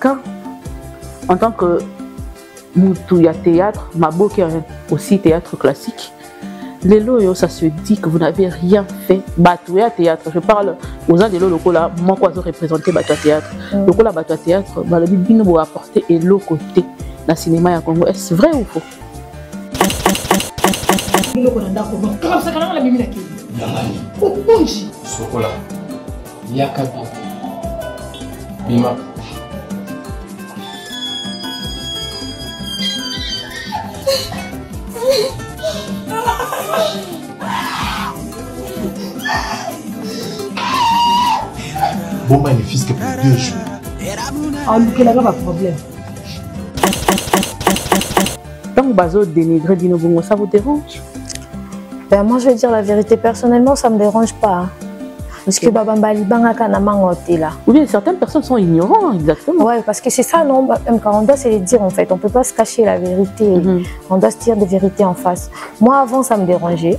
cas, en tant que Moutouya théâtre, Maboke aussi théâtre classique, les lots, ça se dit que vous n'avez rien fait. Batouya théâtre, je parle aux gens de l'eau là, moi quoi représenter Batouya théâtre. Le coup là, Batouya théâtre, le bibine vous apporter et l'autre côté dans le cinéma à Congo. Est-ce vrai ou faux? Sokola, Yakabi, Bima. Bon bénéfice que pour 2 jours. Ah, quel est le problème? Tant que Bazo dénigre Binobongo, ça vous dérange? Ben, moi, je vais dire la vérité. Personnellement, ça ne me dérange pas. Parce que Baba Mbalibanga Kanamangoti là. Ou bien certaines personnes sont ignorantes, exactement. Ouais, parce que c'est ça, non, on doit se le dire en fait. On ne peut pas se cacher la vérité. On doit se dire des vérités en face. Moi, avant, ça me dérangeait.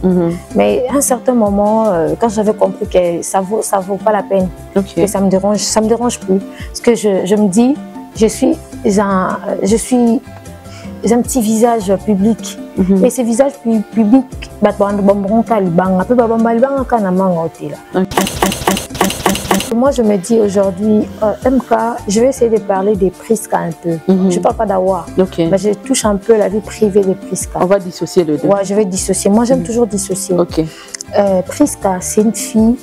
Mais à un certain moment, quand j'avais compris que ça vaut pas la peine, que ça me dérange plus. Parce que je me dis, je suis un petit visage public. Et ce visage public, moi je me dis aujourd'hui, MK, je vais essayer de parler des Priska un peu. Je ne parle pas d'Awa, mais je touche un peu la vie privée des Priska. On va dissocier le deux. Ouais, je vais dissocier. Moi j'aime toujours dissocier. Priska, c'est une fille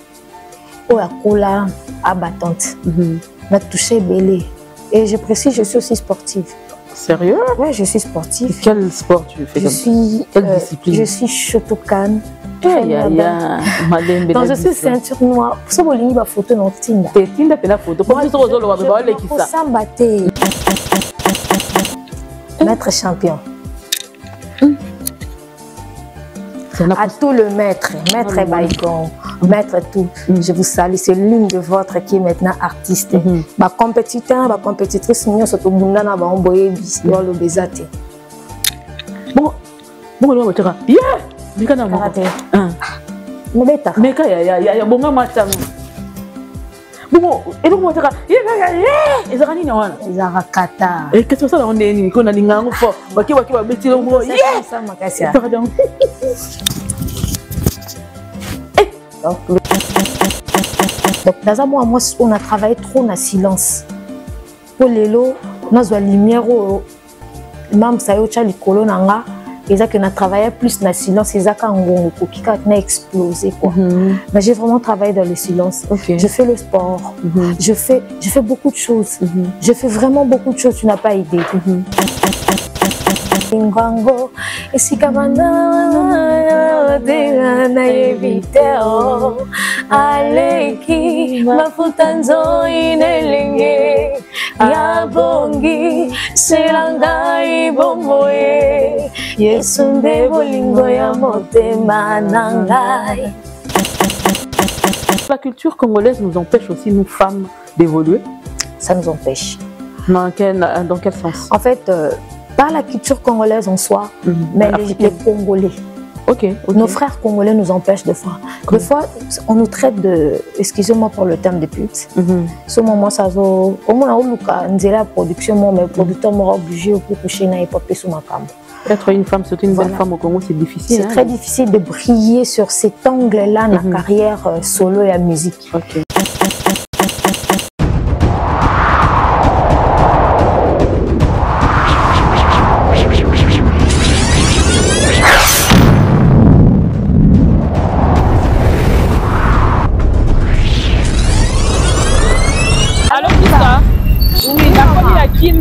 au Akola abattante. M'a touché belé. Et je précise, je suis aussi sportive. Sérieux? Oui, je suis sportive. Quel sport tu fais? Quelle discipline? Je suis Shotokan. Donc je suis ceinture noire. Pour ça, je vais photo dans Tinda. Tinda fait la photo. Pour ça, maître champion. À tout le maître Baïgon, maître tout. Je vous salue, c'est l'une de votre qui est maintenant artiste. Ma compétiteur, ma compétitrice, nous sommes au Bunda, nous avons envoyé le Bézate. Bon, tu vas. Yeah! Mais quand on a mais quand il y a bon matin. Bon, et donc moi tu vas. Ils ont rien à ils ont rakata. Et qu'est-ce que ça on est ni qu'on a ni ngango fort. Waki wa beti lo mo. Yeah! Ça makasi. Pardon. Donc, dans un mois, on a travaillé trop dans le silence. Pour les lots, nous avons la lumière, même si on a les colonnes, on a travaillé plus dans le silence, on a explosé. Mais j'ai vraiment travaillé dans le silence. Je fais le sport, je fais beaucoup de choses. Je fais vraiment beaucoup de choses, tu n'as pas idée. Ngango esikabanda na eviteo aleki mafutanzo inelinge ya bongi selanga ibomboye yesunde bolingo ya motema nangai. La culture congolaise nous empêche aussi, nous femmes, d'évoluer. Ça nous empêche. Dans quel sens? En fait, pas la culture congolaise en soi, mais les Congolais. Nos frères congolais nous empêchent de faire. Des fois, on nous traite de, excusez-moi pour le terme de pute. Ce moment, ça va. Au moins, on a la production, mais le producteur m'aura obligé pour coucher dans les papiers sur ma cam. Être une femme, surtout une bonne femme au Congo, c'est difficile. C'est très difficile de briller sur cet angle-là dans la carrière solo et la musique.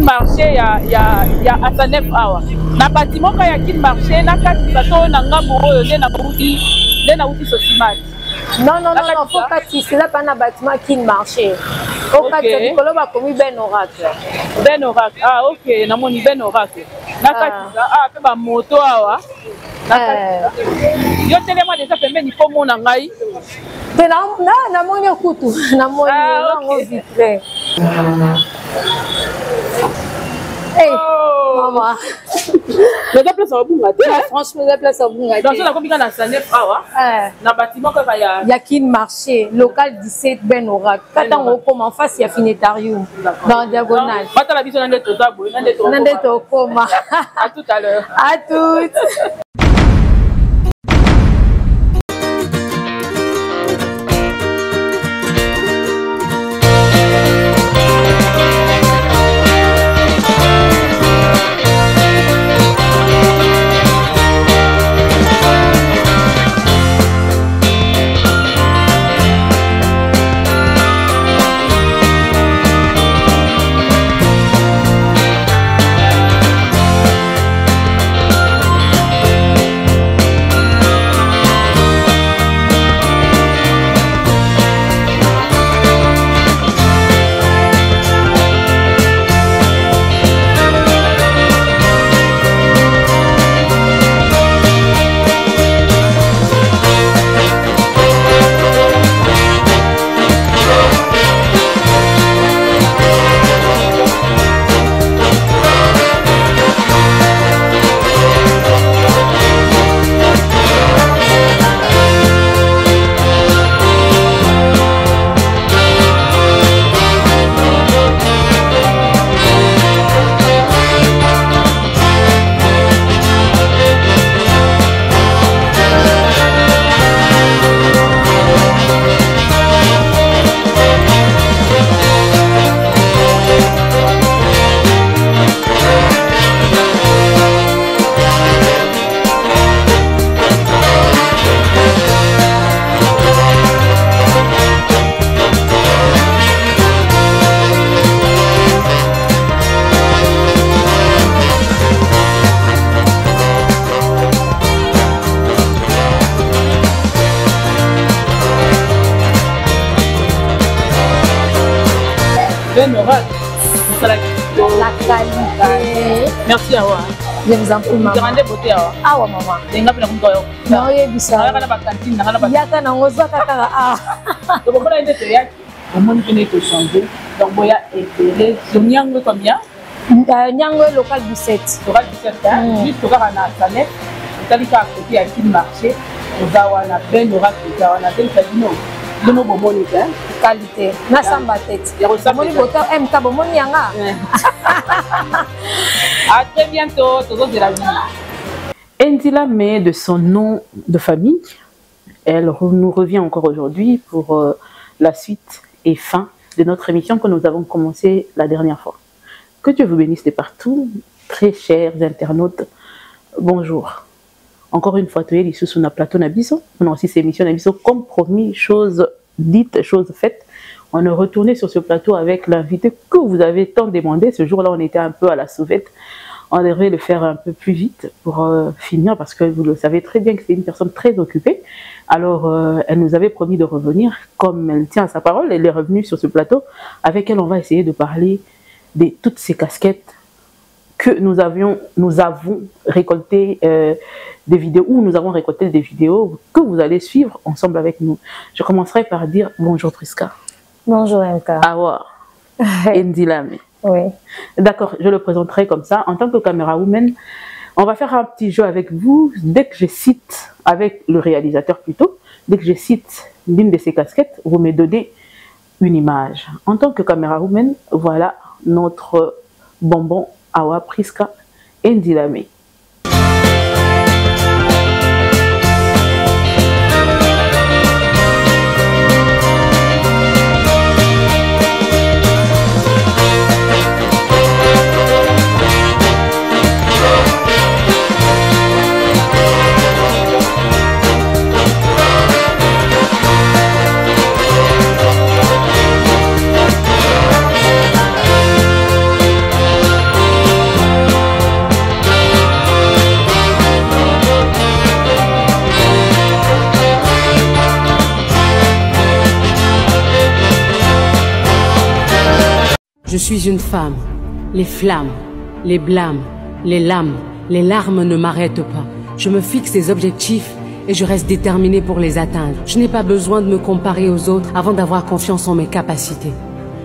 Marché il y a à 9 heures. Na bâtiment quand il y a qui marché na kati bato na ngambo oyo na uti sosimati. Non, faut pas c'est là pas na bâtiment qui marché. Au kati kolo ba komi Ben Oracle. Ben Oracle. Ah OK, na moni Ben Oracle. Na kati pe ba moto awa. Na kati. Yo telema déjà pembeni po mona ngai. Pe na moni okutu, na moni ngo vitré. Oh! Maman. Mais la place à Bunga. Franchement, la place à Bunga. Dans ce cas, combien dans Sanef Awa? Dans bâtiment quand il y a. Il y a qu'une marché local 17 Ben Orak. Quand on comme en face, il y a Finetarium dans la diagonale. Pas la vision de Totabo. À tout à l'heure. À toutes. La qualité. Merci Awa. Je vous en prie, maman. Grande beauté Awa. Awa, maman. Denga pela kumtoyo. Non, il y a du ça. Nakala ba cantine, nakala ba. Yaka na ngoza kaka ah. Donc on va aller te yaki. On m'a dit que changer. Donc boya éclairé. Sur Nyango combien? Nyango local 17. Local 17 hein. Juste au na Sanef. Talika à côté à qui marché. Aux awana ben orak aux awana ben kadino. De nos bomoni hein. Qualité. Na samba tête. Bomoni boteur MK bomoni yanga. À très bientôt. Toujours de la vie. Ndilame, de son nom de famille, elle nous revient encore aujourd'hui pour la suite et fin de notre émission que nous avons commencé la dernière fois. Que Dieu vous bénisse de partout, très chers internautes. Bonjour. Encore une fois, tu es ici sur notre plateau Nabiso. On a aussi cette émission Nabiso comme promis, chose dite, chose faite. On est retourné sur ce plateau avec l'invité que vous avez tant demandé. Ce jour-là, on était un peu à la sauvette. On devrait le faire un peu plus vite pour finir parce que vous le savez très bien que c'est une personne très occupée. Alors, elle nous avait promis de revenir. Comme elle tient à sa parole, elle est revenue sur ce plateau. Avec elle, on va essayer de parler de toutes ces casquettes que nous avons récolté des vidéos, ou nous avons récolté des vidéos que vous allez suivre ensemble avec nous. Je commencerai par dire bonjour Prisca. Bonjour MK. Awa. Ndilame. Oui. D'accord, je le présenterai comme ça. En tant que caméra woman, on va faire un petit jeu avec vous. Dès que je cite, avec le réalisateur plutôt, dès que je cite l'une de ces casquettes, vous me donnez une image. En tant que caméra woman, voilà notre bonbon Awa Prisca Ndilame. Je suis une femme. Les flammes, les blâmes, les lames, les larmes ne m'arrêtent pas. Je me fixe des objectifs et je reste déterminée pour les atteindre. Je n'ai pas besoin de me comparer aux autres avant d'avoir confiance en mes capacités.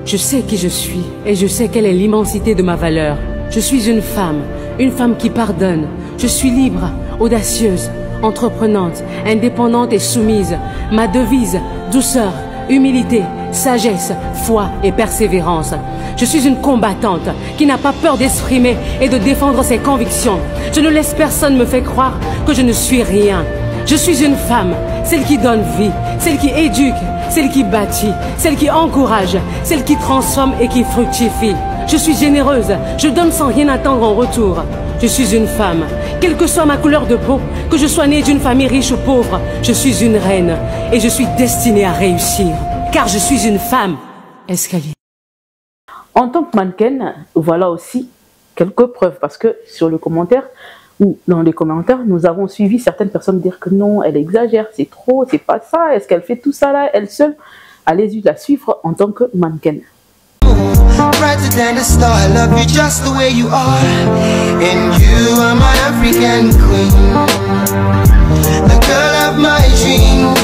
Je sais qui je suis et je sais quelle est l'immensité de ma valeur. Je suis une femme, une femme qui pardonne. Je suis libre, audacieuse, entreprenante, indépendante et soumise. Ma devise, douceur, humilité, sagesse, foi et persévérance. Je suis une combattante qui n'a pas peur d'exprimer et de défendre ses convictions. Je ne laisse personne me faire croire que je ne suis rien. Je suis une femme, celle qui donne vie, celle qui éduque, celle qui bâtit, celle qui encourage, celle qui transforme et qui fructifie. Je suis généreuse, je donne sans rien attendre en retour. Je suis une femme, quelle que soit ma couleur de peau, que je sois née d'une famille riche ou pauvre, je suis une reine et je suis destinée à réussir. Car je suis une femme. Escalier. En tant que mannequin, voilà aussi quelques preuves, parce que sur le commentaire, ou dans les commentaires, nous avons suivi certaines personnes dire que non, elle exagère, c'est trop, c'est pas ça, est-ce qu'elle fait tout ça là, elle seule? Allez-y la suivre en tant que mannequin. Brighter than the star, I love you just the way you are, and you are my African queen, the girl of my dreams.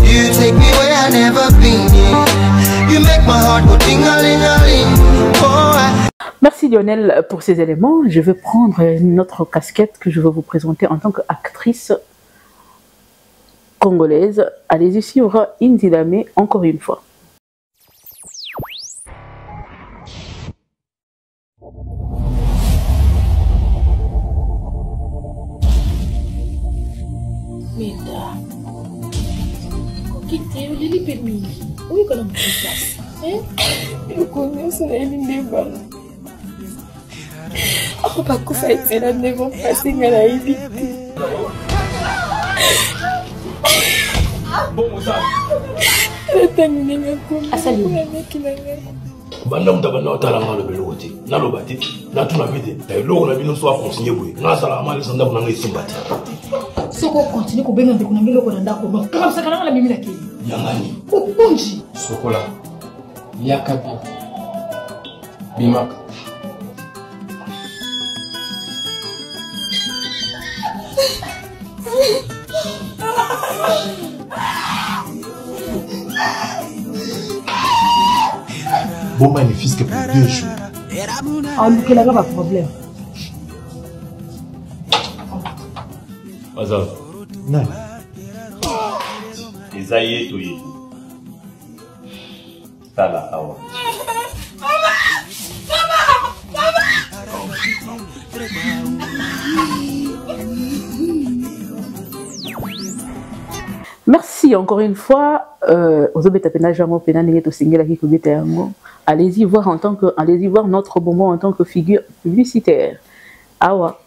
You take me where I've never been, yeah. You make my heart go ding-a-ling-a-ling. Oh, Merci Lionel pour ces éléments. Je vais prendre une autre casquette que je vais vous présenter en tant qu'actrice congolaise. Allez-y suivre Indy Lamé encore une fois. banda mutabana otala ngalo beloti nalobati natuna bide lo na bino so akonsinye boye ngasala amali sanda kunanga isimbati soko continue ko benga ndeko nangelo ko ndako no kama sakana la mimi lakini yangani upunji Sokola Yakabi Bimaka. Bon magnifique pour 2 jours. on ne peut pas problème. Azal Non. Ezaye toye tala awa Merci encore une fois. Allez-y voir allez-y voir notre moment en tant que figure publicitaire. Awa.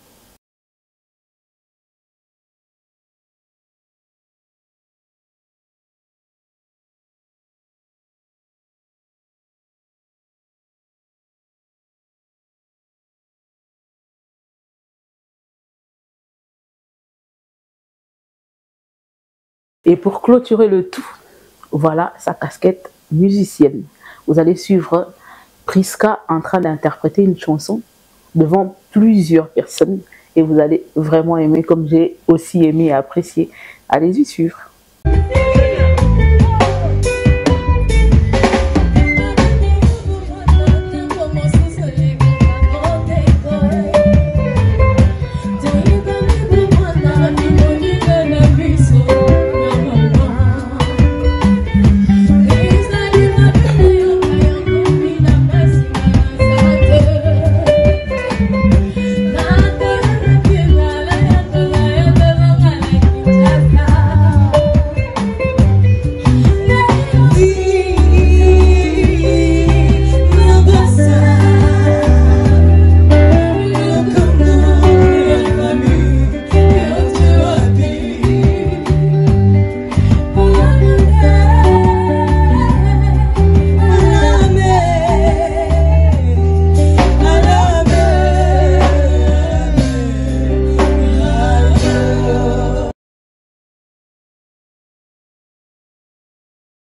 Et pour clôturer le tout, voilà sa casquette musicienne. Vous allez suivre Priska en train d'interpréter une chanson devant plusieurs personnes et vous allez vraiment aimer comme j'ai aussi aimé et apprécié. Allez-y suivre.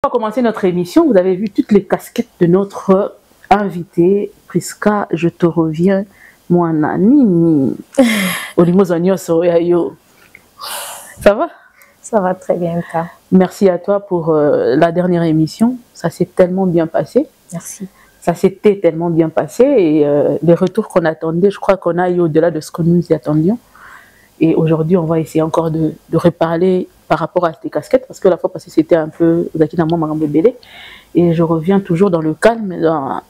On va commencer notre émission. Vous avez vu toutes les casquettes de notre invité Priska. Je te reviens, moi Nini. Ça va? Ça va très bien, Merci à toi pour la dernière émission. Ça s'est tellement bien passé. Merci. ça s'était tellement bien passé et les retours qu'on attendait, je crois qu'on a eu au-delà de ce que nous y attendions. Et aujourd'hui, on va essayer encore de reparler par rapport à ces casquettes, parce que la fois passée, c'était un peu et je reviens toujours dans le calme, dans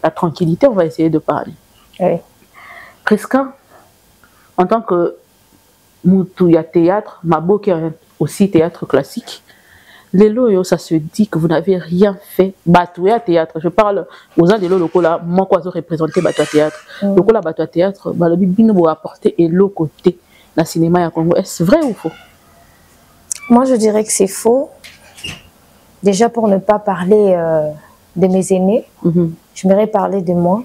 la tranquillité, on va essayer de parler. Oui. Prisca, en tant que Moutouya théâtre, Maboke aussi théâtre classique, Lelo, ça se dit que vous n'avez rien fait. Batouya théâtre, je parle aux gens de Lolo, là, moi, quoi, je représenter Batouya théâtre. Le coup, la Batouya théâtre, le bibine vous apporter et l'autre côté, dans le cinéma à Congo. Est-ce vrai ou faux? Moi, je dirais que c'est faux. Déjà, pour ne pas parler de mes aînés, je m'aimerais parler de moi.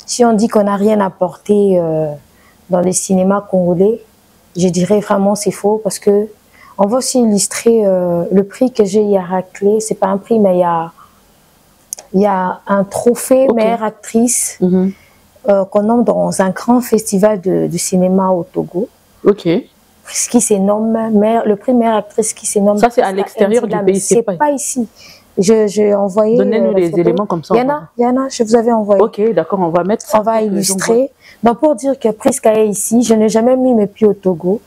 Si on dit qu'on n'a rien apporté dans les cinémas congolais, je dirais vraiment c'est faux, parce que on va aussi illustrer le prix que j'ai eu à racler. C'est pas un prix, mais il y a un trophée meilleure actrice qu'on nomme dans un grand festival de cinéma au Togo. Ce qui se nomme le prix meilleure actrice qui se nomme. Ça, c'est à l'extérieur du pays, c'est pas ici. J'ai envoyé. Donnez-nous les éléments comme ça. Yana, je vous avais envoyé. Ok, d'accord, on va mettre ça. On va illustrer. Donc, pour dire que Prisca est ici, je n'ai jamais mis mes pieds au Togo.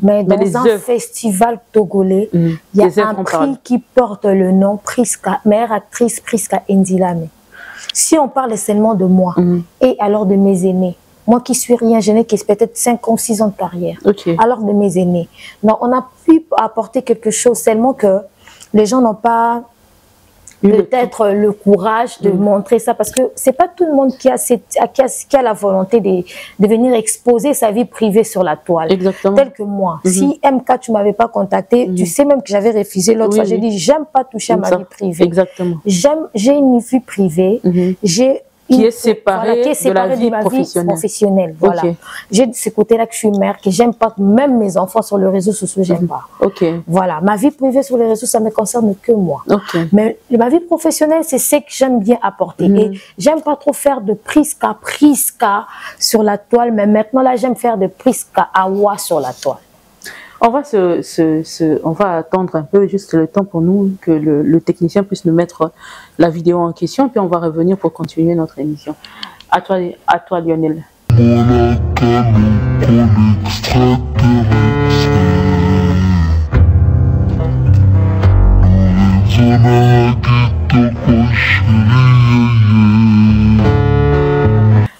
Mais dans un festival togolais, il y a un prix qui porte le nom Prisca, meilleure actrice Prisca Ndilame. Si on parle seulement de moi et alors de mes aînés, moi qui suis rien, je n'ai que peut-être 5 ou 6 ans de carrière. Alors de mes aînés. Donc, on a pu apporter quelque chose, seulement que les gens n'ont pas peut-être le courage de montrer ça, parce que c'est pas tout le monde qui a la volonté de venir exposer sa vie privée sur la toile. Tel que moi. Si MK, tu m'avais pas contacté, tu sais même que j'avais refusé l'autre fois. J'ai dit, j'aime pas toucher à ma vie privée. J'ai une vie privée. Qui est séparée de la vie professionnelle. Voilà. J'ai de ce côté-là que je suis mère, que j'aime pas, même mes enfants sur les réseaux sociaux, j'aime pas. Voilà. Ma vie privée sur les réseaux, ça ne me concerne que moi. Mais ma vie professionnelle, c'est ce que j'aime bien apporter. Et j'aime pas trop faire de Prisca sur la toile, mais maintenant là, j'aime faire de Prisca Awa sur la toile. On va attendre un peu, juste le temps pour nous, que le technicien puisse nous mettre la vidéo en question, puis on va revenir pour continuer notre émission. À toi Lionel.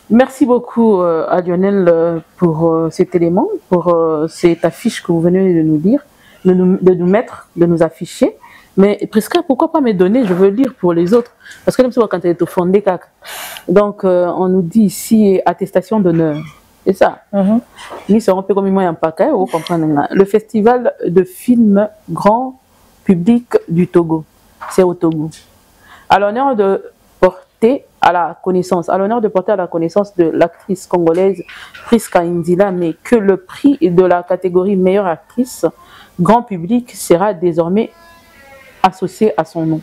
Merci beaucoup à Lionel pour cet élément, pour cette affiche que vous venez de nous dire, de nous mettre, de nous afficher. Mais Prisca, pourquoi pas me donner? Je veux lire pour les autres. Parce que même si quand elle est au fondé, donc on nous dit ici attestation d'honneur. C'est ça. Nous serons un peu comme un paquet, vous comprenez. Le festival de films grand public du Togo. C'est au Togo. À l'honneur de porter à la connaissance de l'actrice congolaise Prisca Ndilame, que le prix de la catégorie meilleure actrice grand public sera désormais associé à son nom.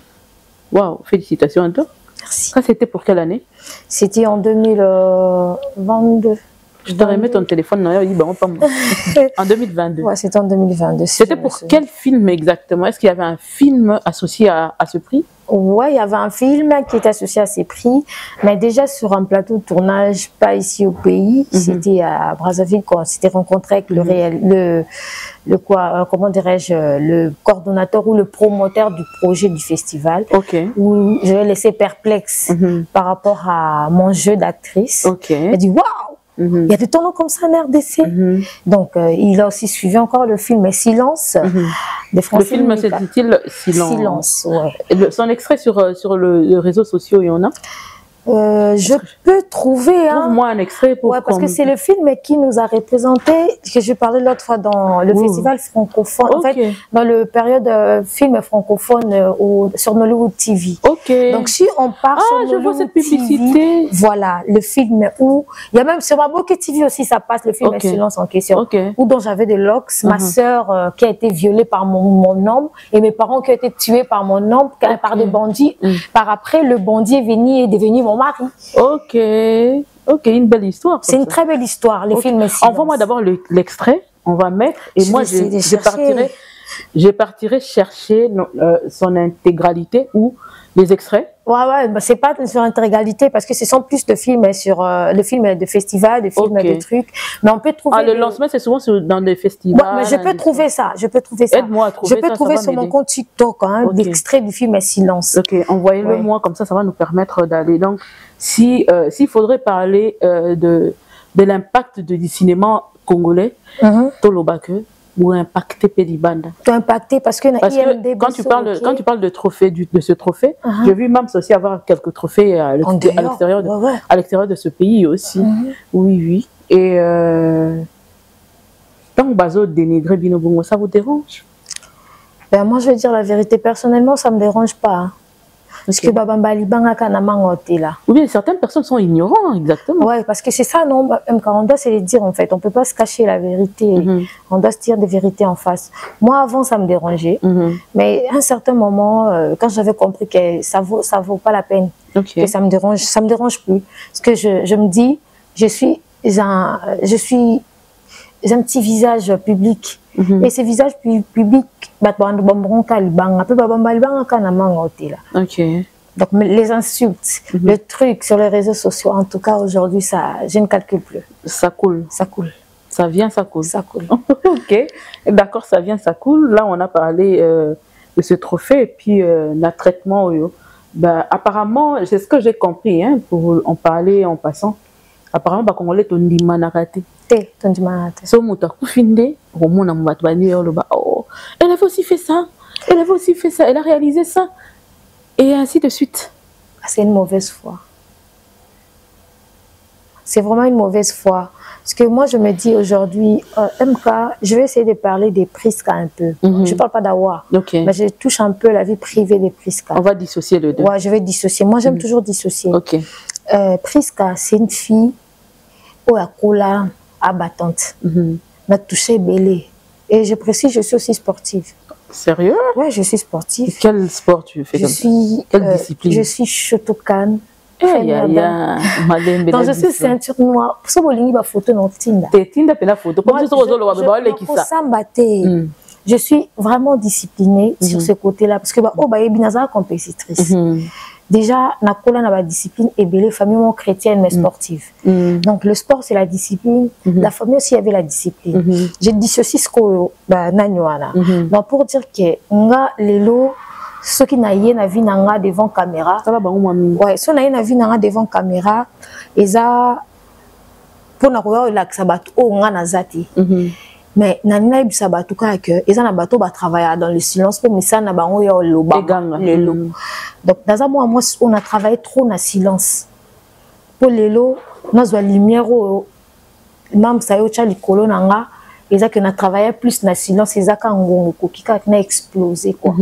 Waouh, félicitations à toi. Merci. Ça, c'était pour quelle année? C'était en 2022. Je te remets ton téléphone. En 2022. Ouais, c'était en 2022. C'était pour quel film exactement? Est-ce qu'il y avait un film associé à ce prix? Ouais, il y avait un film qui était associé à ces prix, mais déjà sur un plateau de tournage, pas ici au pays. C'était à Brazzaville qu'on s'était rencontré avec le coordonnateur ou le promoteur du projet du festival. Où je l'ai laissé perplexe par rapport à mon jeu d'actrice. Il a dit waouh! Il y a des tournois comme ça en RDC. Donc, il a aussi suivi encore le film Silence de Francis. Le film s'intitule Silence. Ouais. Son extrait sur les réseaux sociaux, il y en a? Je peux trouver. Trouve-moi un extrait pour. Ouais, parce que c'est le film qui nous a représenté, que je parlais l'autre fois dans le festival francophone. En fait, dans le période film francophone sur Nollywood TV. Donc, si on part sur je vois cette publicité. TV, voilà, le film où il y a même sur Maboke TV aussi, ça passe le film Silence en question. Où dont j'avais des locks, ma sœur qui a été violée par mon homme et mes parents qui ont été tués par mon homme, par des bandits. Par après, le bandit est devenu mon mari. Une belle histoire. C'est une très belle histoire, les films. Envoie-moi d'abord l'extrait, on va mettre, et moi je partirai chercher son intégralité ou les extraits Ouais, bah, c'est pas sur intégralité parce que ce sont plus de films sur le film de festival, de films de trucs. Mais on peut trouver. Ah, le lancement, c'est souvent dans des festivals. Ouais, mais je peux trouver ça. Je peux trouver ça. Aide-moi à trouver ça. Je peux trouver sur mon compte TikTok l'extrait du film Silence. Ok, envoyez-le moi, comme ça va nous permettre d'aller. Donc, s'il faudrait parler de l'impact du cinéma congolais, Tolobake, ou impacté Pédibanda. Impacté parce que quand tu parles de trophée, de ce trophée, j'ai vu Mams aussi avoir quelques trophées à l'extérieur de ce pays aussi. Oui. Et tant que Bazo dénigre Binobongo, ça vous dérange? Ben, moi, je vais dire la vérité. Personnellement, ça ne me dérange pas. Parce que Babambali Bangaka n'a pas là. Oui, bien, certaines personnes sont ignorantes, exactement. Oui, parce que c'est ça, non, on doit se le dire en fait. On ne peut pas se cacher la vérité. On doit se dire des vérités en face. Moi, avant, ça me dérangeait. Mais à un certain moment, quand j'avais compris que ça vaut pas la peine, que ça me dérange plus. Parce que je me dis, je suis un petit visage public. Et ces visages publics, donc les insultes, le truc sur les réseaux sociaux, en tout cas aujourd'hui, je ne calcule plus. Ça coule. Ça coule. Ça vient, ça coule. Ça coule. Ok, d'accord, ça vient, ça coule. Là, on a parlé de ce trophée et puis notre traitement. Apparemment, c'est ce que j'ai compris, pour en parler en passant. Apparemment, Congolais, on dit manaraté. Elle avait aussi fait ça, elle avait aussi fait ça, elle a réalisé ça, et ainsi de suite. C'est une mauvaise foi. C'est vraiment une mauvaise foi. Parce que moi, je me dis aujourd'hui, MK, je vais essayer de parler des Priska un peu. Je ne parle pas d'Awa, mais je touche un peu la vie privée des Priska. On va dissocier le deux. Ouais, je vais dissocier. Moi, j'aime toujours dissocier. Ok. Priska, c'est une fille où la cola abattante. M'a touché belé. Et je précise, je suis aussi sportive. Sérieux? Oui, je suis sportive. Quel sport tu fais? Quelle discipline? Je suis Shotokan. Donc je suis ceinture noire. Pour ça, je photo dans Tinda. Tinda fait la photo. Je suis vraiment disciplinée sur ce côté-là. Parce que je suis compétitrice. Déjà, nakola na ba discipline et belle famille chrétienne mais sportive. Donc le sport c'est la discipline, la famille aussi avait la discipline. J'ai dissocié ce que nanywana. Donc pour dire que nga lelo ceux qui n'aient na vie nanga devant caméra. Ça va ba mwami. Ouais, ceux n'aient na vie nanga devant caméra, eza pour na ko relaxa bat o nga na zati. Mais nanina bisa batu ka que eza na bato ba travailler dans le silence pour misa na bango ya loba le lo. Donc dans un mois on a travaillé trop dans le silence. Pour les lots, nous avons la lumière même ça yo cha likolo nanga eza que na travaillé plus dans le silence eza ka ngongo qui a explosé quoi.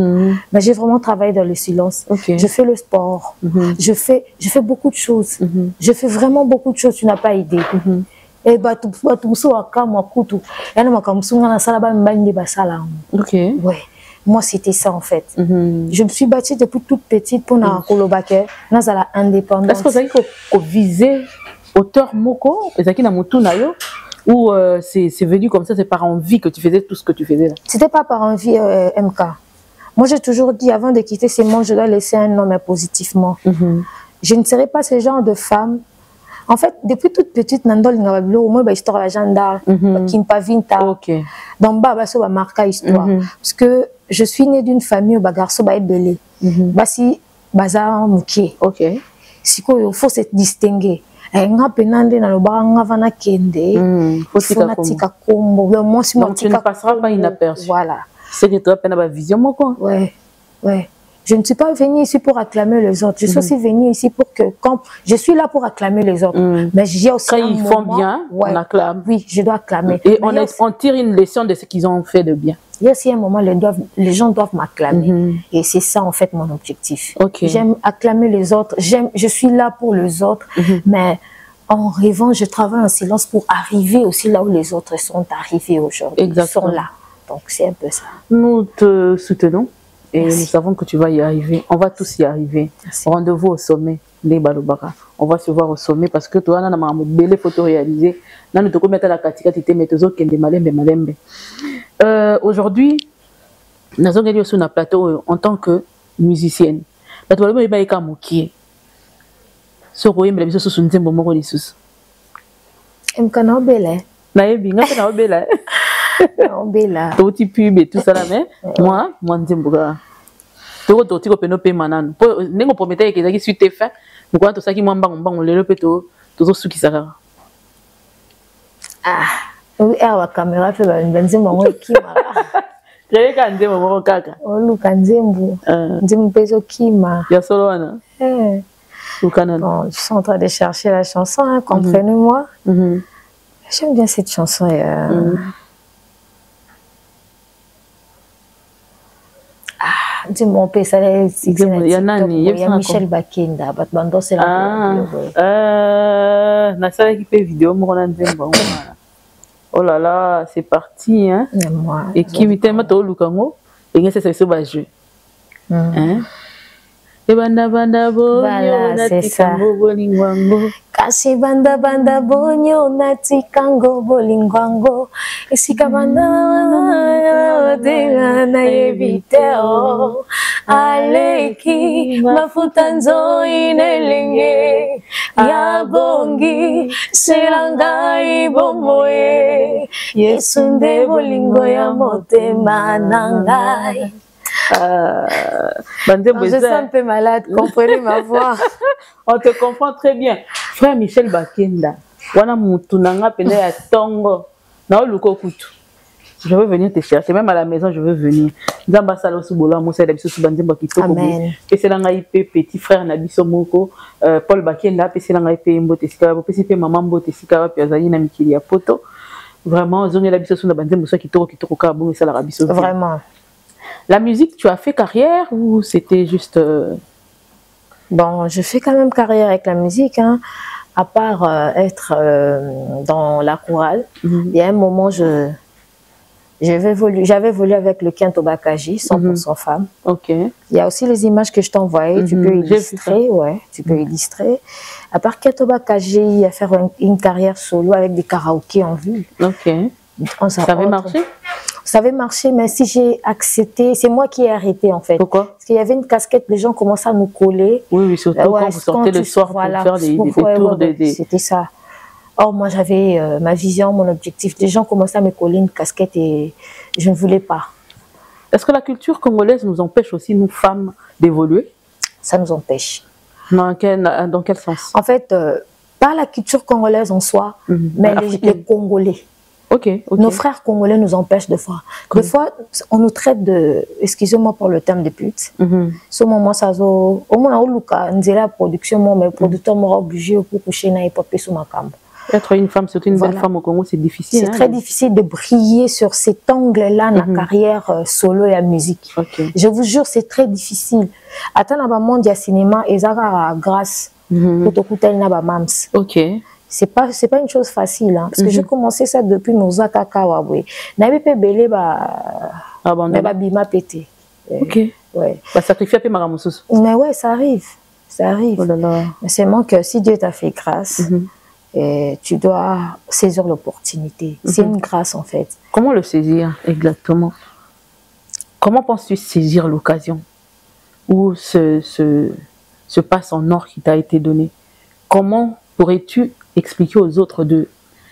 Mais j'ai vraiment travaillé dans le silence. Je fais le sport. Je fais beaucoup de choses. Je fais vraiment beaucoup de choses, tu n'as pas idée. Et ouais, moi c'était ça en fait. Je me suis battue depuis toute petite pour na kolobake na zala indépendance. Est-ce que vous avez visé auteur moko ezaki na mutu na yo ou c'est venu comme ça, c'est par envie que tu faisais tout ce que tu faisais là? C'était pas par envie MK. Moi j'ai toujours dit avant de quitter ce monde je dois laisser un homme positivement. Je ne serai pas ce genre de femme. En fait, depuis toute petite, Nandol Ngababilo, moi, histoire de la gendarme, Kimpa Vinta. Donc, Baba, ça va marquer histoire. Parce que je suis née d'une famille où Bagarso va être belé. Basi, Bazar Mouké. Si il faut se distinguer. Donc, tu ne passeras pas inaperçu. Voilà. C'est que tu as une vision, moi, quoi. Ouais. Je ne suis pas venue ici pour acclamer les autres. Je suis aussi venue ici pour que, quand je suis là pour acclamer les autres, mais j'ai aussi quand ils font bien, on acclame. Oui, je dois acclamer. Et on tire une leçon de ce qu'ils ont fait de bien. Il y a aussi un moment, les gens doivent m'acclamer. Et c'est ça, en fait, mon objectif. J'aime acclamer les autres. Je suis là pour les autres. Mais en rêvant, je travaille en silence pour arriver aussi là où les autres sont arrivés aujourd'hui. Ils sont là. Donc, c'est un peu ça. Nous te soutenons. Et nous savons que tu vas y arriver. On va tous y arriver. Rendez-vous au sommet des Balobara. On va se voir au sommet parce que toi, on a une belle photo réalisée. Nous te mettre la katika tite météo qui est malembe. Aujourd'hui, nous avons gagné sur un plateau en tant que musicienne. bato balobi bayeka mokie soko oyembela biso susu nzembo moko lisusu mkana obela nayebi nga mpe na obela obela touti pube tout ça là mais moi nzembo kaka toko toti kopena opema nano mpo ndenge opromete yeke ezalaki suite fin mokwana tosaki mwa mbango lelo mpe tozosukisa kaka awa caméra mpe banzembo yango ekima yeyeka nzembo moko kaka oluka nzembo mpe ezokima ya solo wana bon, je suis en train de chercher la chanson, hein, comprenez-moi. J'aime bien cette chanson. Dis mon père, ça il y a Michel Bakenda, Batbando c'est la na qui fait vidéo oh là là, c'est parti hein. Et qui m'était to lukango et c'est ça va jouer. Hein? Voilà, c'est ça. Kasi banda bonyo natikango bolingwango esika banda na yebiteo aleki mafuta nzoi nelenge ya bongi silangai bomoye Yesu nde bolingo ya motema nangai. Je suis un peu malade, comprenez ma voix. On te comprend très bien. Frère Michel Bakenda, wana mutunanga pena ya tongo. Na oluko kutu. Je veux venir te chercher, même à la maison je veux venir. Nzamba sala subolo amusa da biso subanzemba kitoko. Pesela ngai pe petit frère na biso moko Paul Bakenda pesela ngai pe mbote sika bo pesi pe maman mbote sika ba pe azali na mikili ya poto. Vraiment zonga la biso suna banzembo so kitoko ka bo sala ra biso. Vraiment. La musique, tu as fait carrière ou c'était juste... Bon, je fais quand même carrière avec la musique, hein. À part être dans la chorale. Il y a un moment, j'avais évolué avec le Quinto Bakaji, 100% femme. Ok. Il y a aussi les images que je t'ai envoyées, tu peux illustrer, ouais, tu peux illustrer. À part Quinto Bakaji, il y a faire une carrière solo avec des karaokés en vue. Ok. Ça avait marché? Ça avait marché, mais si j'ai accepté, c'est moi qui ai arrêté en fait. Pourquoi? Parce qu'il y avait une casquette, les gens commençaient à nous coller. Oui, surtout quand vous sortez le soir pour faire des tours. C'était ça. Or, moi j'avais ma vision, mon objectif. Les gens commençaient à me coller une casquette et je ne voulais pas. Est-ce que la culture congolaise nous empêche aussi, nous femmes, d'évoluer? Ça nous empêche. Dans quel sens? En fait, pas la culture congolaise en soi, mais les Congolais. Okay. Nos frères congolais nous empêchent de fois. Des fois, on nous traite de, excusez-moi pour le terme de pute. Ce moment, ça au moins on la production, mais le producteur m'aura obligé pour coucher na hip-hop sous ma cambre. Être une femme, surtout une belle femme au Congo, c'est difficile. C'est très difficile de briller sur cet angle-là, la carrière solo et la musique. Je vous jure, c'est très difficile. Attends, dans le monde du cinéma, et ça grâce pour te coûter na ba mams. Ok. C'est pas une chose facile, hein, parce que j'ai commencé ça depuis Mozaka Kawabwe. N'avait pas belé ba bima pété. Ok. Ouais. Bah sacrifier peu maramousous. Mais ouais, ça arrive, ça arrive. Oh là là. Mais c'est moi que si Dieu t'a fait grâce, et tu dois saisir l'opportunité. C'est une grâce en fait. Comment le saisir exactement? Comment penses-tu saisir l'occasion où se passe en or qui t'a été donné? Comment pourrais-tu expliquer aux autres de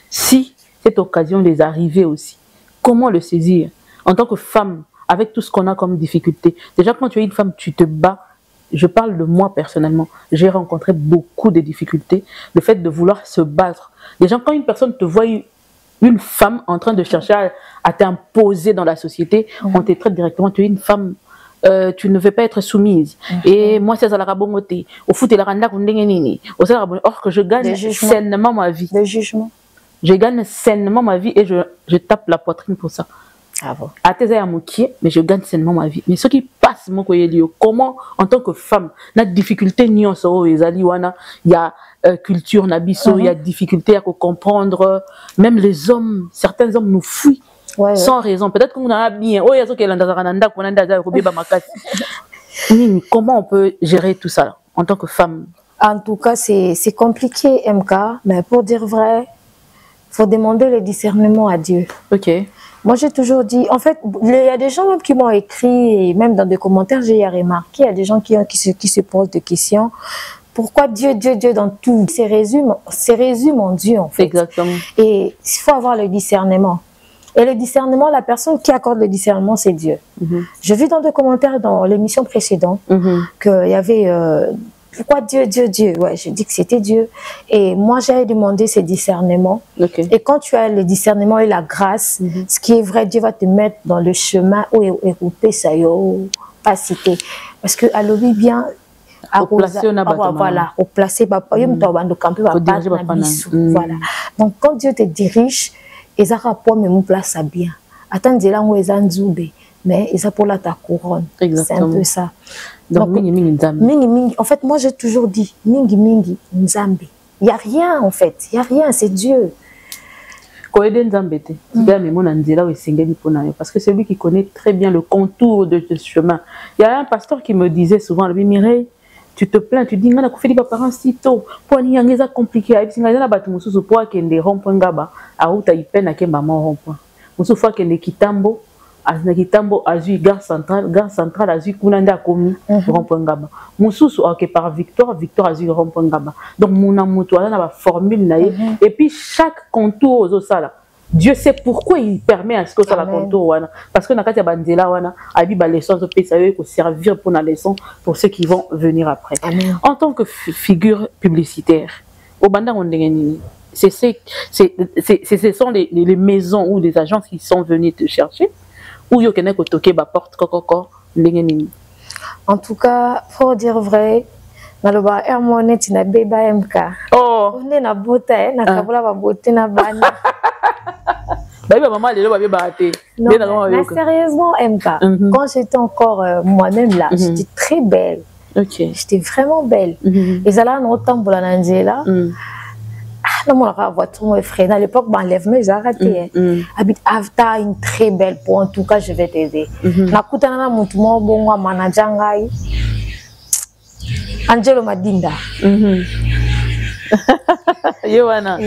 si cette occasion les arrivait aussi, comment le saisir en tant que femme avec tout ce qu'on a comme difficulté? Déjà quand tu es une femme, tu te bats. Je parle de moi personnellement, j'ai rencontré beaucoup de difficultés, le fait de vouloir se battre. Déjà quand une personne te voit, une femme en train de chercher à t'imposer dans la société, on te traite directement, tu es une femme. Tu ne veux pas être soumise. Et moi, c'est ça la rabongoté. Au foot, la randa kundengeni. Or que je gagne sainement ma vie. Le jugement. Je gagne sainement ma vie et je tape la poitrine pour ça. Ah bon. À tes amours, mais je gagne sainement ma vie. Mais ce qui passe, mon coyelio, comment en tant que femme, la difficulté n'y en sort, il y a culture nabiso, il y a difficulté à comprendre. Même les hommes, certains hommes nous fuient. Ouais, sans raison. Peut-être qu'on a bien. Comment on peut gérer tout ça en tant que femme? En tout cas, c'est compliqué, MK. Mais pour dire vrai, il faut demander le discernement à Dieu. Ok. Moi, j'ai toujours dit, en fait, il y a des gens même qui m'ont écrit, et même dans des commentaires, j'ai remarqué, il y a des gens qui se posent des questions. Pourquoi Dieu dans tout? C'est résume en Dieu, en fait. Exactement. Et il faut avoir le discernement. Et le discernement, la personne qui accorde le discernement, c'est Dieu. Je vis dans des commentaires dans l'émission précédente qu'il y avait... pourquoi Dieu? Ouais, je dis que c'était Dieu. Et moi, j'avais demandé ce discernement. Et quand tu as le discernement et la grâce, ce qui est vrai, Dieu va te mettre dans le chemin où est ça pas cité. Parce que à l'objet bien... Voilà, au placer, voilà. Donc quand Dieu te dirige, ils ont même place à bien. Attends, là où ils ont zoubé, mais ils ont pour la ta couronne. C'est un peu ça. Donc en fait, moi j'ai toujours dit mingi nzambe. Il y a rien en fait, il y a rien, c'est Dieu. Parce que c'est lui qui connaît très bien le contour de ce chemin. Il y a un pasteur qui me disait souvent, Mireille, tu te plains, tu dis, nga fait des parents si tôt, pour ni yangeza compliqué, et puis nga batu mususu pour kende rond-point ngaba, a uta ipena ke maman rond-point. Mususu fa kende kitambo, azna kitambo azui gare centrale azui kunanda komi rond-point ngaba. Mususu ok par Victoire azui rond-point ngaba. Donc mona mutu ala na ba formule na ye, et puis chaque contour aux sala. Dieu sait pourquoi il permet à ce que ça la contour parce que nakati bandela wana abi ba leçon de paix ça veut servir pour la leçon pour ceux qui vont venir après. En tant que figure publicitaire au banda ondengeni ce sont les maisons ou des agences qui sont venues te chercher ou yo kena ko toquer ba porte kokoko ndengeni. En tout cas, faut dire vrai, naloba Hermonet na beba MK. Oh, on est na bota na kabula ba boté na bana. Maman, Non, sérieusement, MK, quand j'étais encore moi-même là, j'étais très belle. J'étais vraiment belle. Et ça là, on tombe dans l'Angela. Non, mon voiture, mon frère, à l'époque, l'enlèvement, j'ai arrêté. Habite Avta, une très belle peau, en tout cas, je vais t'aider. Na kutana mon tour, bon, manager, Angelo Madinda. Yowana.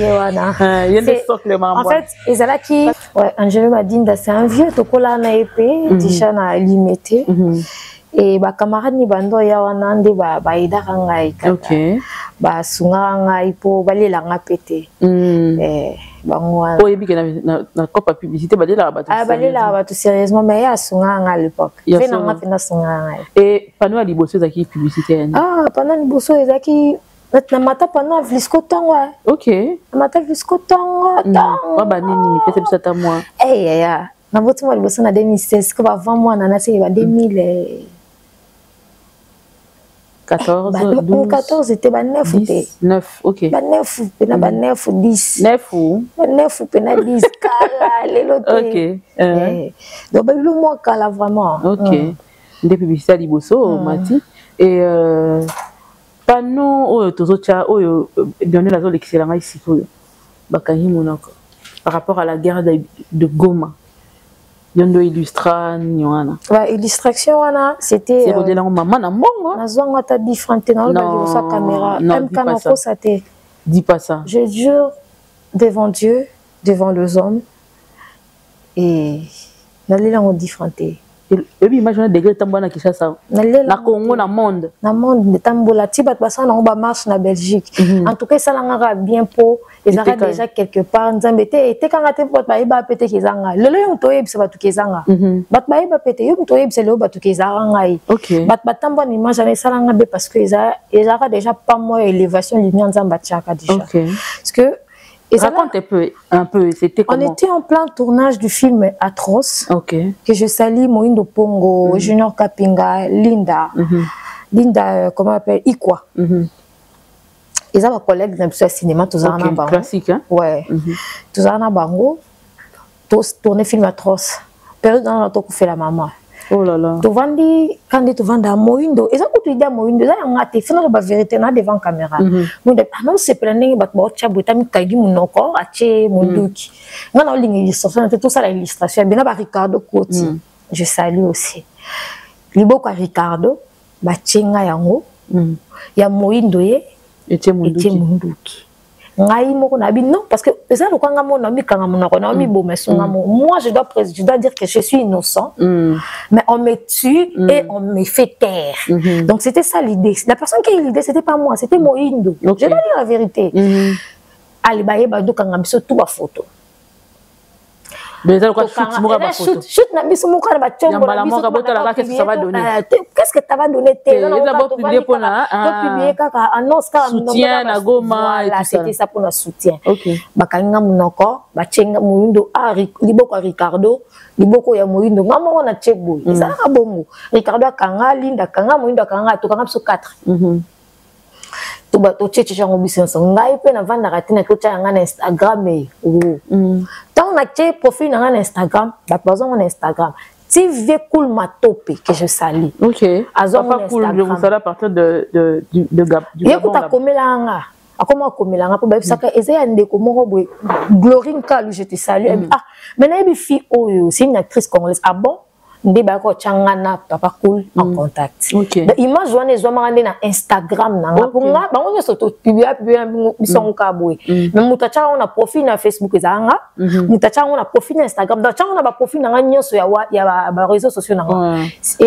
En fait, Ezalaki, ouais, Angelo Madinda, c'est un vieux tokola na épée, déjà na limité. Et ba camarade ni bando ya wanande ba ida kangai kaka. Ba sunga ngai po balela nga pété. Bangwa. Oh yebi na copa publicité balela ba tout. Balela ba tout sérieusement mais ya sunga nga à l'époque. Fait na nga fina sunga ngai. Et panneau liboso zaki publicité. Ah, panneau liboso ezaki Namata pendant Vlisco Tongo. Ok. Namata Vlisco Tongo. Baba nini peut-être ça ta moi. Eh ya. Na botu mo liboso na 2016 que avant moi na c'est 2014 12 14 c'était 9 9 OK. 9 pena 9 10. 9 ou 9 pena 10 kala les lotés. OK. Donc le moi kala vraiment. OK. Des publicités liboso Mati et panneau oyo tozocha oyo donner la zone excellent ici bakangi monako par rapport à la guerre de Goma yondo illustra nywana ouais illustration wana c'était c'est rodela maman na mbongo na zwanga ta différente na le sa caméra même quand on faut ça te dis pas ça je jure devant Dieu devant les hommes et n'allez là on différente. Et puis imagine degré tambona Kinshasa na Congo na monde de tambola tibat basa na ba marche na Belgique en tout cas ça langa bien pour les arrêts déjà quelque part nzambe te kanga te pot ba iba pété kezanga lelo yo toyeb se batu kezanga bat ba iba pété yo toyeb se le batu kezanga OK bat tambona image na ça langa be parce que ils arrêt déjà pas moi élévation lumière nzamba tchaka déjà parce que raconte un peu, c'était comment? On était en plein tournage du film Atroce. OK. Que je salue Moindo Pongo, Junior Kapinga, Linda. Linda, comment on appelle? Ikwa. Ils ont un collègue dans le cinéma, tous en bango. Classique, hein? Ouais. Tous en bango. Tous tourner film Atroce. Période dans le fait la maman. Oh là là. Tu vends quand tu vends à Moindo, et ça coûte idée à Moindo, ça on a été fait la vérité là devant caméra. Moindo, non c'est plein bat ba cha bota mi kagi munoko ache munduki. Ngana olingi illustration tout ça la illustration bien ba Ricardo Koti. Je salue aussi. Liboko Ricardo ba chenga yango. Ya Moindo ye etie munduki. ngai moko na bi non parce que ça le kwanga mo na mi kanga mo na mi bo mesunga mo. Moi je dois dire que je suis innocent. Mais on me tue et on me fait taire. Donc c'était ça l'idée. La personne qui a eu l'idée c'était pas moi, c'était Moindo. Je dois dire la vérité. Ali baye ba do kanga biso tout ba photo. Mais ça quoi shoot na biso mo kana ba chombo na biso qu'est-ce que ça va donner? Qu'est-ce que ça va donner? Publier pour publier kaka annonce ka soutien na Goma et tout ça. C'était ça pour le soutien. Bakanga munoko ba chenga Moindo liboko Ricardo liboko ya Moindo ngamo na chebo. Ça ka bongo. Ricardo akanga Linda kanga Moindo akanga to kanga biso 4. To ba to cheche chango bisenso ngai pe na vanda katina ko cha ngana Instagram tant na che profil na Instagram ba bazon na Instagram TV cool matope que je salue. OK. Papa cool je vous salue à partir du Gabon. Yekuta komelanga akoma komelanga po ba bisaka eza ya ndeko moko boy Glorine Kalu je te salue. Ah mais na bi fi oyo c'est une actrice congolaise. Ah bon? Ndeba ko changana papa cool en contact. Image wana ezomanga na Instagram nanga ponga bango nyoso to publier bisongo ka boy. Mais mutacha on a profil na Facebook ezanga, mutacha on a profil na Instagram, mutacha on a ba profil nanga nyoso ya ba réseaux sociaux nanga.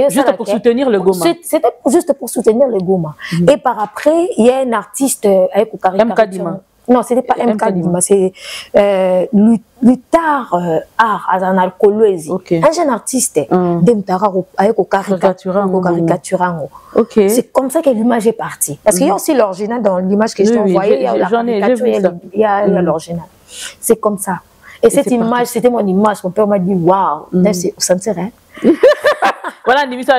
Juste pour soutenir le Goma. C'était juste pour soutenir le Goma. Et par après, il y a un artiste avec caricature. Non, c'était pas MK Dima, c'est Lutar Art, un alcoolose. Un jeune artiste, avec caricaturango. C'est comme ça que l'image est partie. Parce qu'il y a aussi l'original dans l'image que je t'ai envoyée, il y a la caricature, il y a l'original. C'est comme ça. Et cette image, c'était mon image. Mon père m'a dit, waouh, c'est au centre. Voilà, c'est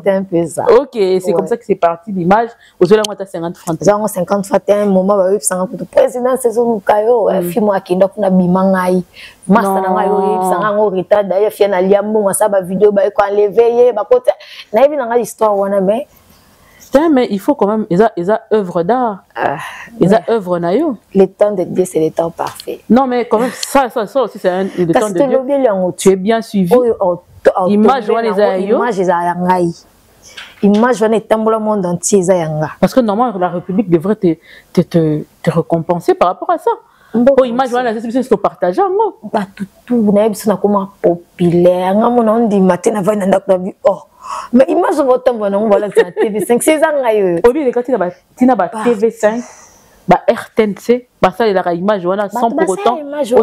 un peu ça. Ok, c'est comme ça que c'est parti l'image. Aujourd'hui, on a 50 francs. 50 francs, un moment, le président, c'est son caillou. Film qui n'a pas bimangai. Master Nangayo, Sango Rita, d'ailleurs, Fiana Liambo, ça va vidéo, quand l'éveiller, côté. N'a pas l'histoire, mais. Mais il faut quand même, ils ont œuvre d'art. Ils ont œuvre naïo. Le temps de Dieu, c'est le temps parfait. Non, mais quand même, ça aussi, c'est le temps de Dieu. Tu es bien suivi. Image, image, le monde entier. Parce que normalement, la République devrait te récompenser par rapport à ça. Oh, image, c'est ce partage. Tout, comment populaire. On dit, matin, mais imagine votre bonhomme, voilà, TV5, c'est ça. Au lieu de quand tu as TV5, RTNC, ça il a image, sans pour autant, tu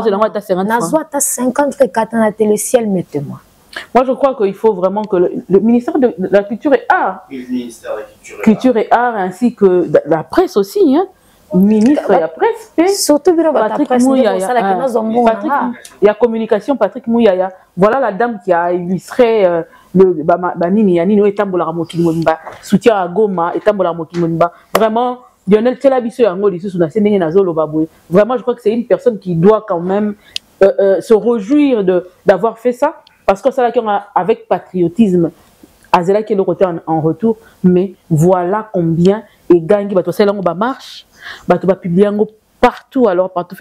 50 fréquents dans la télé, ciel, mettez-moi. Moi, je crois qu'il faut vraiment que le ministère de la Culture et Art, Culture et Art, ainsi que la presse aussi, hein, ministre de la presse, surtout Patrick Mouyaya, il y a communication, Patrick Mouyaya, voilà la dame qui a illustré le Nini Etambola Mokimoniba, soutien à Goma, Etambola Mokimoniba. Vraiment, Lionel Telabiso Yango, vraiment, je crois que c'est une personne qui doit quand même se réjouir d'avoir fait ça, parce que c'est là qu'on a, avec patriotisme, Azela qui est le côté en retour, mais voilà combien et gagne, c'est là on marche, tu vas publier partout, alors partout.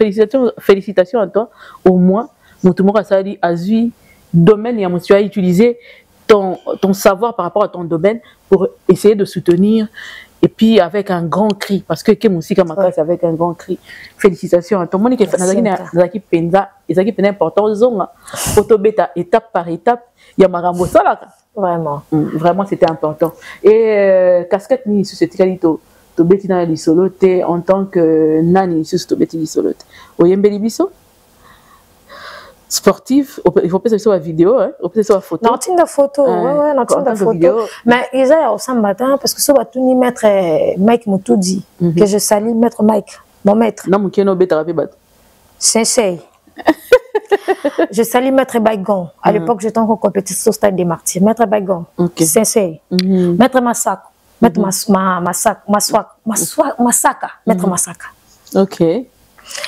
Félicitations à toi, au moins, mon tout le monde a dit, domaine, et tu as utilisé ton savoir par rapport à ton domaine pour essayer de soutenir, et puis avec un grand cri, parce que Kemusika Makas c'est avec un grand cri. Félicitations à toi. Monique, Zaki Penza, et Zaki Penza important, zonga, photobeta, étape par étape, Yamarambo Salaka. Vraiment. Vraiment, c'était important. Et casquette ni sur cette qualité, to beti na lisolote en tant que nani sur to beti lisolote. Oyembeli biso? Sportif, il faut pas sur la vidéo, hein, on peut sur la photo. Non, tu as photo, ouais, non, tu as photo. Mais ils ont au matin parce que ça va tout ni mettre Mike Moutoudi, que je salue, maître Mike, mon maître. Non, mon keno beta bat. Sensei. Je salue maître Baygon. À l'époque, j'étais encore compétition au stade des Martyrs. Maître Baygon, Sensei. Maître Massaka, maître Massaka, maître Massaka. Ok.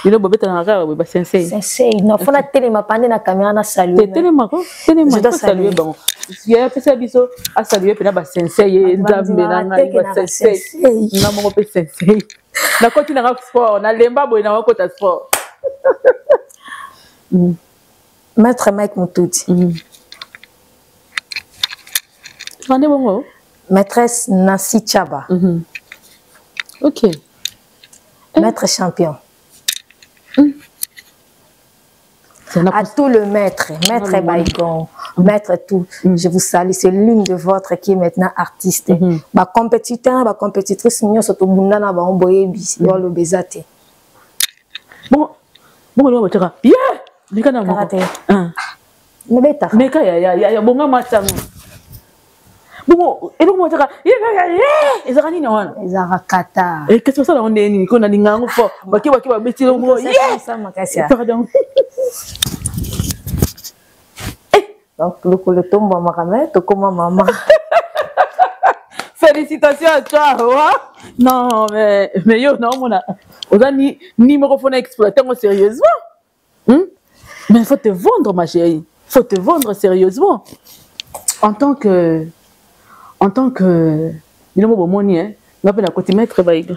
Il est sensei. Sensei, non, faut la télé ma pandé na caméra na saluer. Je dois saluer bon. Il y a fait ça biso à saluer puis na sensei et nzambe na sensei. Na mo pe sensei. Na koti na sport, na lemba boy na kota sport. Maître Mike Moutoudi. Vendez bon. Maîtresse Nancy Chaba. Ok. Maître champion. À tout le maître Baïgon, maître tout. Je vous salue, c'est l'une de votre qui est maintenant artiste. Ma compétiteur, ma compétitrice, nous sommes bundana ba omboye bi, yo le bezate. Bon, on va dire, yeah, mais quand même. Mais quand ya bonga matang. Bon, et donc moi dire, ils ont rien non. Ils ont rakata. Et qu'est-ce que ça on est ni qu'on a ningango fort. Baki beti le mot. Ça makasia. Pardon. Donc le tombe à Maramé, to comme maman. Félicitations à toi, non mais yo non mon a. On a ni microphone exploité sérieusement. Mais il faut te vendre ma chérie. Faut te vendre sérieusement. En tant que il m'a bon hein. On appelle à côté maître Baïgo.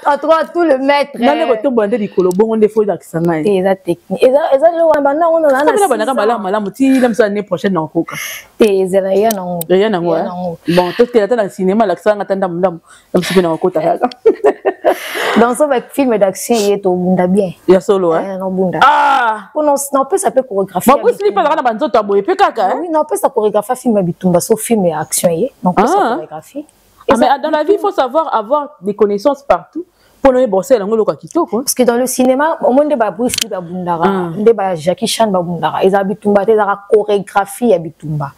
À toi tout le maître. Dans les retours bandés du colo, bon on défaut d'accent là. Et ça technique. Et ça le wambana on a na bana malamu ti la l'année prochaine na koka. Te rien non. Rien non. Bon, toi tu es dans le cinéma l'accent attendant ndam sipe na kota. Dans ce film d'action il est au bunda bien. Il y a solo hein. Non bunda. Ah, non peut ça peut chorégraphier. Moi aussi pas na banzo to boye pe kaka hein. Oui, non peut ça chorégraphier film bitumba sauf film et action y. Non peut ça chorégraphier. Mais dans la vie, il faut savoir avoir des connaissances partout pour nous bosser dans le kitoko. Parce que dans le cinéma, au monde de Bruce Lee babundara, de Jackie Chan babundara, ils habitent la chorégraphie habitumba.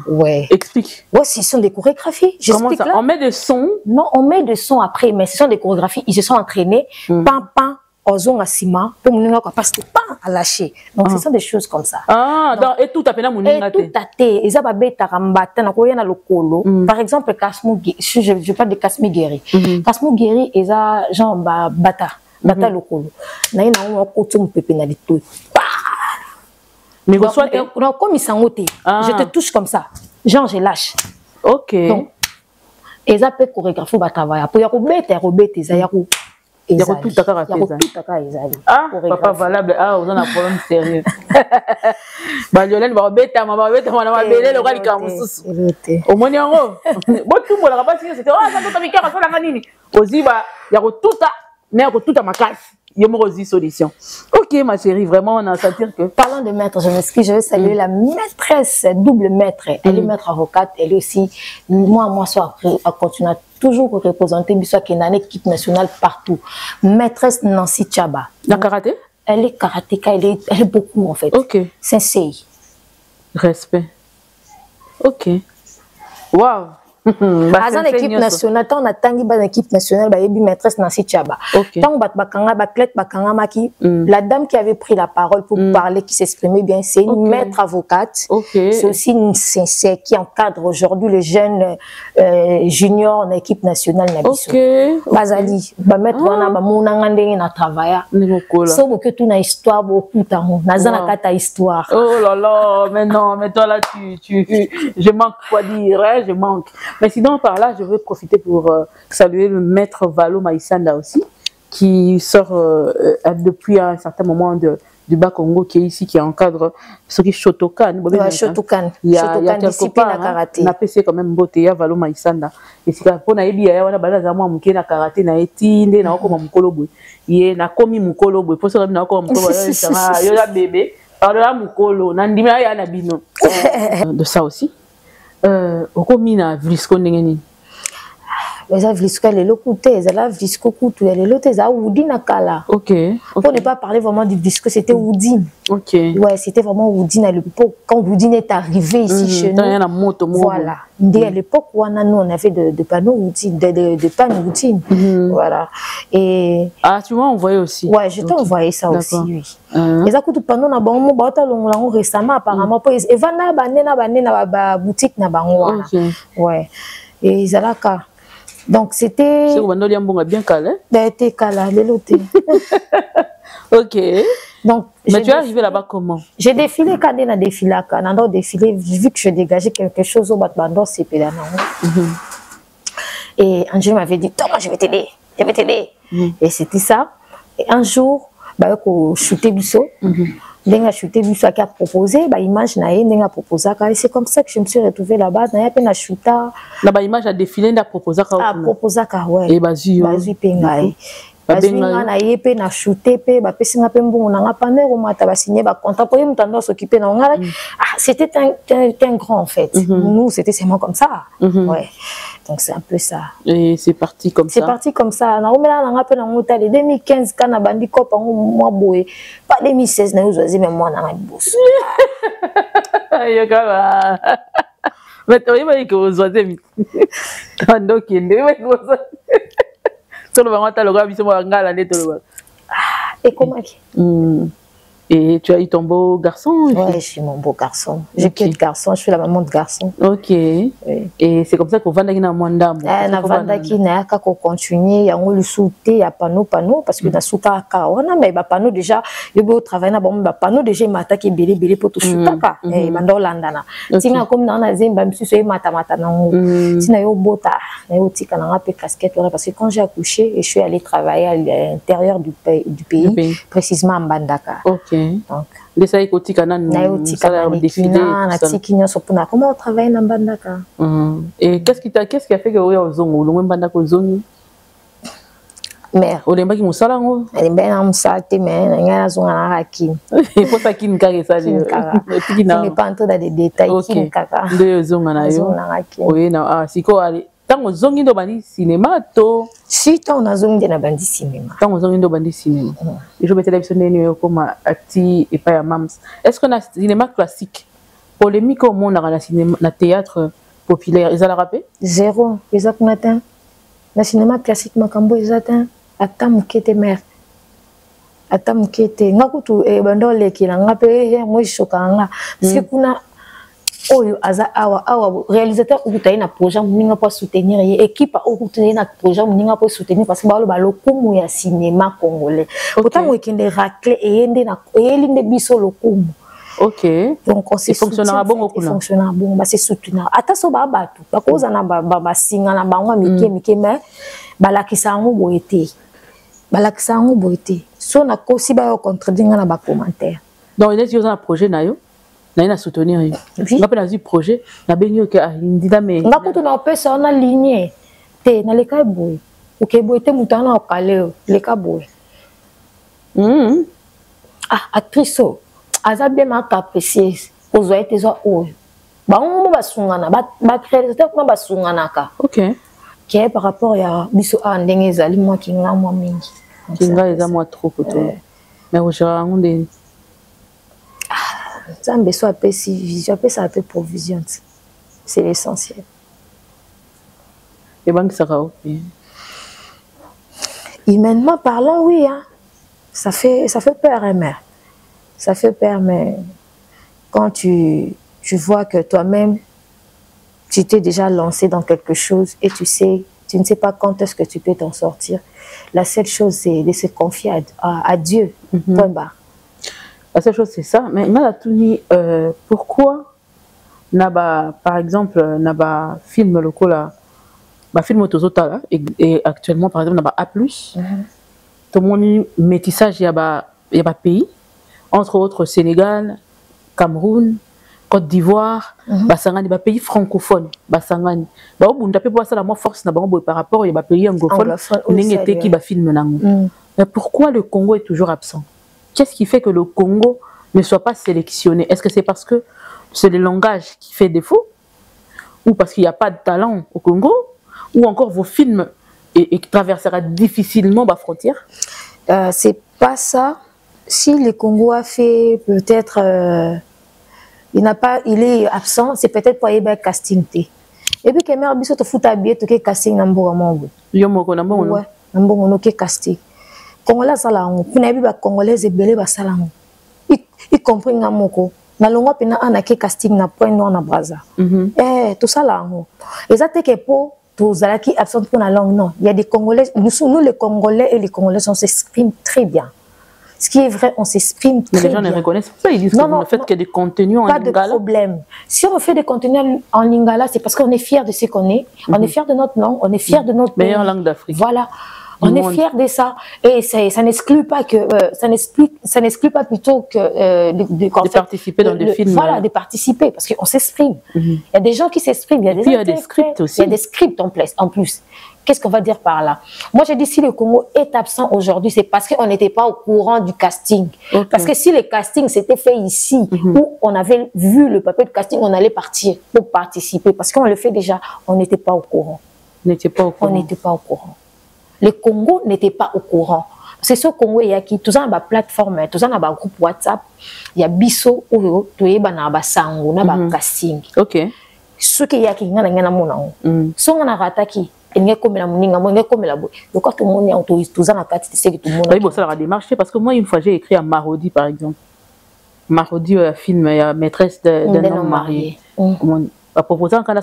Ouais. Explique. Ouais, ce sont des chorégraphies. Comment ça? On met des sons? Non, on met des sons après, mais ce sont des chorégraphies. Ils se sont entraînés. Pam pam. Aux asima pour mon pas parce que pas à lâcher. Donc ce sont des choses comme ça. Donc et tout à peine mon et tout à terre et ça va beta rambata na koyana lokolo. Par exemple Kasmou, je parle de Kasmi Guéri. Kasmou Guéri et ça genre bata lokolo. Na ina on koto mpepe na lito. Mais reçoit donc comme ils sangoté, je te touche comme ça. Genre je lâche. OK. Donc et ça peut chorégrapher ba travailler. Pour ya ko beta ça ya ko il y a tout à faire. Ah, papa valable. Ah, on a un problème sérieux. Baliolène va bêter, ma va bêter, ma bêter, le roi Kamusus. Au moins, bon, tout le monde a pas signé. C'était ah, ça doit être ça la ganini. Aussi, bah, il y a tout à ma casse. Il y a une solution. Ok, ma chérie, vraiment, on a à sentir que. Parlant de maître, je m'excuse, je vais saluer la maîtresse, double maître. Elle est maître avocate, elle est aussi, moi, soit à continuer à toujours représenter, mais soit qu'il y a une équipe nationale partout. Maîtresse Nancy Tchaba. La karaté? Elle est karatéka, elle est beaucoup en fait. Ok. Sensei. Respect. Ok. Waouh. Dans l'équipe nationale, on a tangi dans l'équipe nationale, bah maîtresse Nancy Tchaba. Tant la dame qui avait pris la parole pour parler, qui s'exprimait bien, c'est une maître avocate. C'est aussi une sensei qui encadre aujourd'hui les jeunes juniors dans l'équipe nationale. Bazali, bah maître wana ba monanga ndenge na travailler. So que tout na histoire beaucoup tant, na zana kata histoire. Oh là là, mais non, mais toi là je manque quoi dire, je manque. Mais sinon, par là, je veux profiter pour saluer le maître Valo Maïsanda aussi, qui sort depuis un certain moment du Bas-Congo, qui est ici, qui encadre ce qui est Shotokan. Shotokan. Il y a quelque part, on a passé quand même beauté, Valo Maïsanda. Et c'est pour naïbi, il y a un karaté, na etinde, na okoma mukolobo. Il y a komi mukolobo. Pour ça, na okoma mukolobo. Il y a bébé. Pardon, mukolo. Nandimi ya na bino. De ça aussi. Okomina vlisco ndengeni. Eza vlisco elle est l'ocouté, eza la vlisco coutu, elle est l'autre eza Woudina kala. OK. Pour ne pas parler vraiment du vlisco, c'était Woudine. OK. Ouais, c'était vraiment Woudine à l'époque quand Woudine est arrivé ici chez nous. Voilà. Dès à l'époque où nous on avait de panneaux Woudine, de panneaux Woudine. Voilà. Et ah, tu m'as envoyé aussi. Ouais, je t'ai envoyé ça aussi, oui. Les akutu panneaux na bango bata longo récemment apparemment pour et vana banena ba boutique na bango. Ouais. Et zalaka. Donc c'était. C'est où bien calé. C'était calé, l'éloté. Ok. Donc. Mais tu es arrivé là-bas comment? J'ai défilé quand on a défilé, quand on a défilé, vu que je dégageais quelque chose au Batbando, c'est pédant. Et un jour m'avait dit, toi, moi je vais t'aider, je vais t'aider. Et c'était ça. Et un jour, bah, quand je shootais du saut, Denga shooté biso qui a proposé ba image na denga proposé et c'est comme ça que je me suis retrouvée là-bas na ya pena shooter na ba image a défilé nda proposé ouais et bazui penga bazinga na ye pe na shooter pe ba pesinga pe mbongo na nga panero mata ba signer ba contrat pour mutando s'occuper na ngala c'était un grand en fait nous c'était seulement comme ça ouais donc c'est un peu ça et c'est parti comme ça c'est parti comme ça na omela na nga pe na ngota de 2015 kana bandi kopa moi boye pas 2016 na uzozi même moi na nga boss yo kala mais toi il va que vous oisez tando kende mais vous solo bango ta loga biso ngala neto et comment et tu as eu ton beau garçon? Ouais, je suis mon beau garçon. J'ai que de garçons, je suis la maman de garçon. Ok. Oui. Et c'est comme ça qu'on va dans la Mwanda. Na vanda qui n'a qu'à continuer, il y a un souté, il y a panneau, parce que dans souka kawana, mais panneau déjà, il y a au travail na bon, panneau déjà mata qui belé pour tout chutaka. Et mando landana. Singa comme dans la zemba, monsieur soyez mata na. Sina yo bota, na yo tika na pe casquette parce que quand j'ai accouché et je suis allée travailler à l'intérieur du pays, précisément à Mbandaka. Ok. Donc, les saïs kotika nan défilé comment on travaille dans Mbandaka. Et qu'est-ce qui a fait que vous avez zongo le Mbandaka zongo mère olemba ki musala ngo elle ben na musate mais ngana zonga na rakin il faut ça qui nkare ça je ne pas entrer dans des détails qui kaka de zonga na yo oui na siko ali tango zongi ndo bandi cinéma to si to na zongi na bandi cinéma tango zongi ndo bandi cinéma et je mettais la émission de comme acti et pas ya mams est-ce qu'on a cinéma classique polémique au monde na cinéma na théâtre populaire ils allaient rapper zéro exact matin na cinéma classique makambo exact ata mukete mère ata mukete ngakutu bando leki na ngape moi chokanga parce que kuna oyo aza awa réalisateur okutaye na projet muninga pour soutenir équipe okutaye na projet muninga pour soutenir parce que balo balokumu ya cinéma congolais autant okende racler eyende na eyelinde biso lokumu. Ok. Donc on se fonctionnera bon kuna. Fonctionnera bon, c'est soutenir. Ata so ba batu, ba koza na ba singa na bango mike mais balakisa ngo boete. Balakisa ngo boete. So na kosi ba yo contredire na ba commentaire. Donc il y a un projet na yo. Na soutenir yo. On a un projet na benyo ke indida me. Ngakutu na pesa na ligne. Te na leka boy. OK boete mutana okale le ka boy. Actrice aza bien ma apprécier ozwa ete zo oyo bango basungana ba créateur kuma basungana ka OK qui par rapport ya biso ndenge ezali moi kinga moi mingi kinga eza moi trop koto mais ojara ngonde zambe so apesi vision apesa ape provision c'est l'essentiel et banque ça humainement parlant oui hein ça fait peur hein mère. Ça fait peur, mais quand tu vois que toi-même, tu t'es déjà lancé dans quelque chose et tu ne sais pas quand est-ce que tu peux t'en sortir. La seule chose, c'est de se confier à Dieu. Point barre. La seule chose, c'est ça. Mais pourquoi, par exemple, Naba film local là, film autozota et actuellement, par exemple, Naba A+, tout le monde métissage, il y a pays. Entre autres Sénégal, Cameroun, Côte d'Ivoire, basangani ba pays francophones, basangani. Ba obunda pe boisa la moi force na bango par rapport ya pays anglophone, n'engete qui ba film nango. Mais pourquoi le Congo est toujours absent? Qu'est-ce qui fait que le Congo ne soit pas sélectionné? Est-ce que c'est parce que c'est le langage qui fait défaut ou parce qu'il n'y a pas de talent au Congo ou encore vos films et traversera difficilement la frontière? C'est pas ça. Si le Congo a fait peut-être, il est absent, c'est peut-être pour y avoir casting. Et puis que mère biso te fout habillé te que casting nambo amongo. Yo moko nambo no. Ouais, nambo no que casting. Congolais sala ngo, kuna bi ba congolais ebele ba sala ngo. I comprend ngamoko. Na longo pena ana que casting na point non na Brazza. Tout ça là ngo. Exacte que pour tous ala qui absent pour la langue non. Il y a des Congolais, nous les Congolais et les Congolais on s'exprime très bien. Ce qui est vrai, on s'exprime très bien. Mais les gens ne reconnaissent pas, ils disent que vous ne faites que des contenus en lingala. Pas de problème. Si on fait des contenus en lingala, c'est parce qu'on est fiers de ce qu'on est, on est fiers de notre langue, on est fiers de notre meilleure langue d'Afrique. Voilà. On est fiers de ça. Et ça n'exclut pas que, ça n'exclut pas plutôt que de participer dans des films. Voilà, de participer, parce qu'on s'exprime. Il y a des gens qui s'expriment, il y a des scripts aussi. Il y a des scripts en plus. Qu'est-ce qu'on va dire par là? Moi, j'ai dit si le Congo est absent aujourd'hui, c'est parce qu'on n'était pas au courant du casting. Parce que si le casting s'était fait ici, où on avait vu le papier de casting, on allait partir pour participer. Parce qu'on le fait déjà, on n'était pas au courant. On n'était pas au courant. Le Congo n'était pas au courant. C'est ce Congo, il y a qui, tout ça, dans la plateforme, tout ça, dans le groupe WhatsApp, il y a Bisso, ou tout y a Sango, dans le casting. Ok. Ce qui y a qui, il y a mon si on a rataki, il y a comme la moninga, il y a comme la boue. Donc, quand tout le monde est tout ça, tout le monde. Oui, bon, ça a démarché parce que moi, une fois, j'ai écrit à Marodi, par exemple. Marodi, un film, maîtresse d'un homme marié. À proposer, quand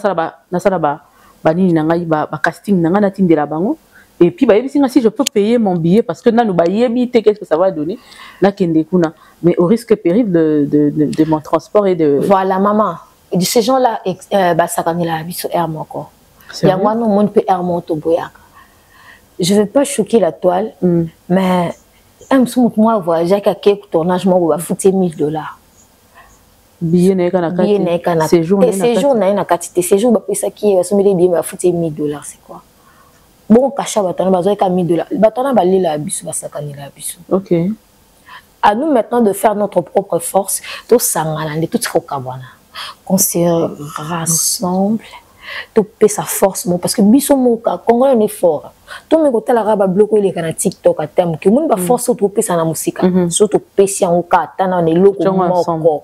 casting, et puis, si je peux payer mon billet, parce que qu'est-ce que ça va donner? Mais au risque et péril de mon transport et de. Voilà, maman. Et de ces gens-là, ça va la vie sur air encore. Je ne veux pas choquer la toile, mais moi, voyager avec quelques tournages, moi, on va foutre $1000. Billet n'est qu'un séjour. Séjour n'est qu'un séjour, ça qui est soumis des billets, on va foutre $1000, c'est quoi? Bon, cacha, on va besoin de $1000. On va la bisu, ok. À nous maintenant de faire notre propre force, tout ça, tout ce qu'on se rassemble. To paie sa force parce que biso moka Congo on est fort to me côté la raba bloqué les canaux TikTok à terme que moun ba force to paie ça na musique surtout paie si on ka tana on est loko moko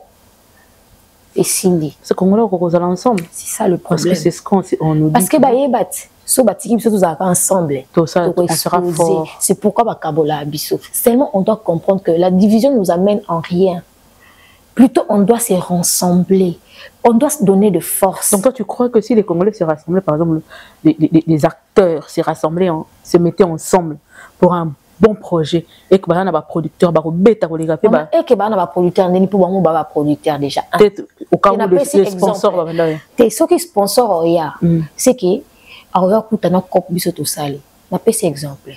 et sindi c'est Congo là qu'on va ensemble c'est ça le problème parce que c'est ce qu'on nous dit parce que ba yebat so batiki biso tous ensemble tout ça on sera fort c'est pourquoi ba kabola biso seulement on doit comprendre que la division nous amène en rien. Plutôt, on doit se rassembler. On doit se donner de force. Donc, toi, tu crois que si les Congolais se rassemblaient, par exemple, les acteurs se rassemblaient, se mettaient ensemble pour un bon projet, et que les producteurs, les producteurs, producteurs déjà. Au cas où les sponsors, ceux qui sponsors, c'est que, alors, écoute, on a copié tout ça. On a fait exemple.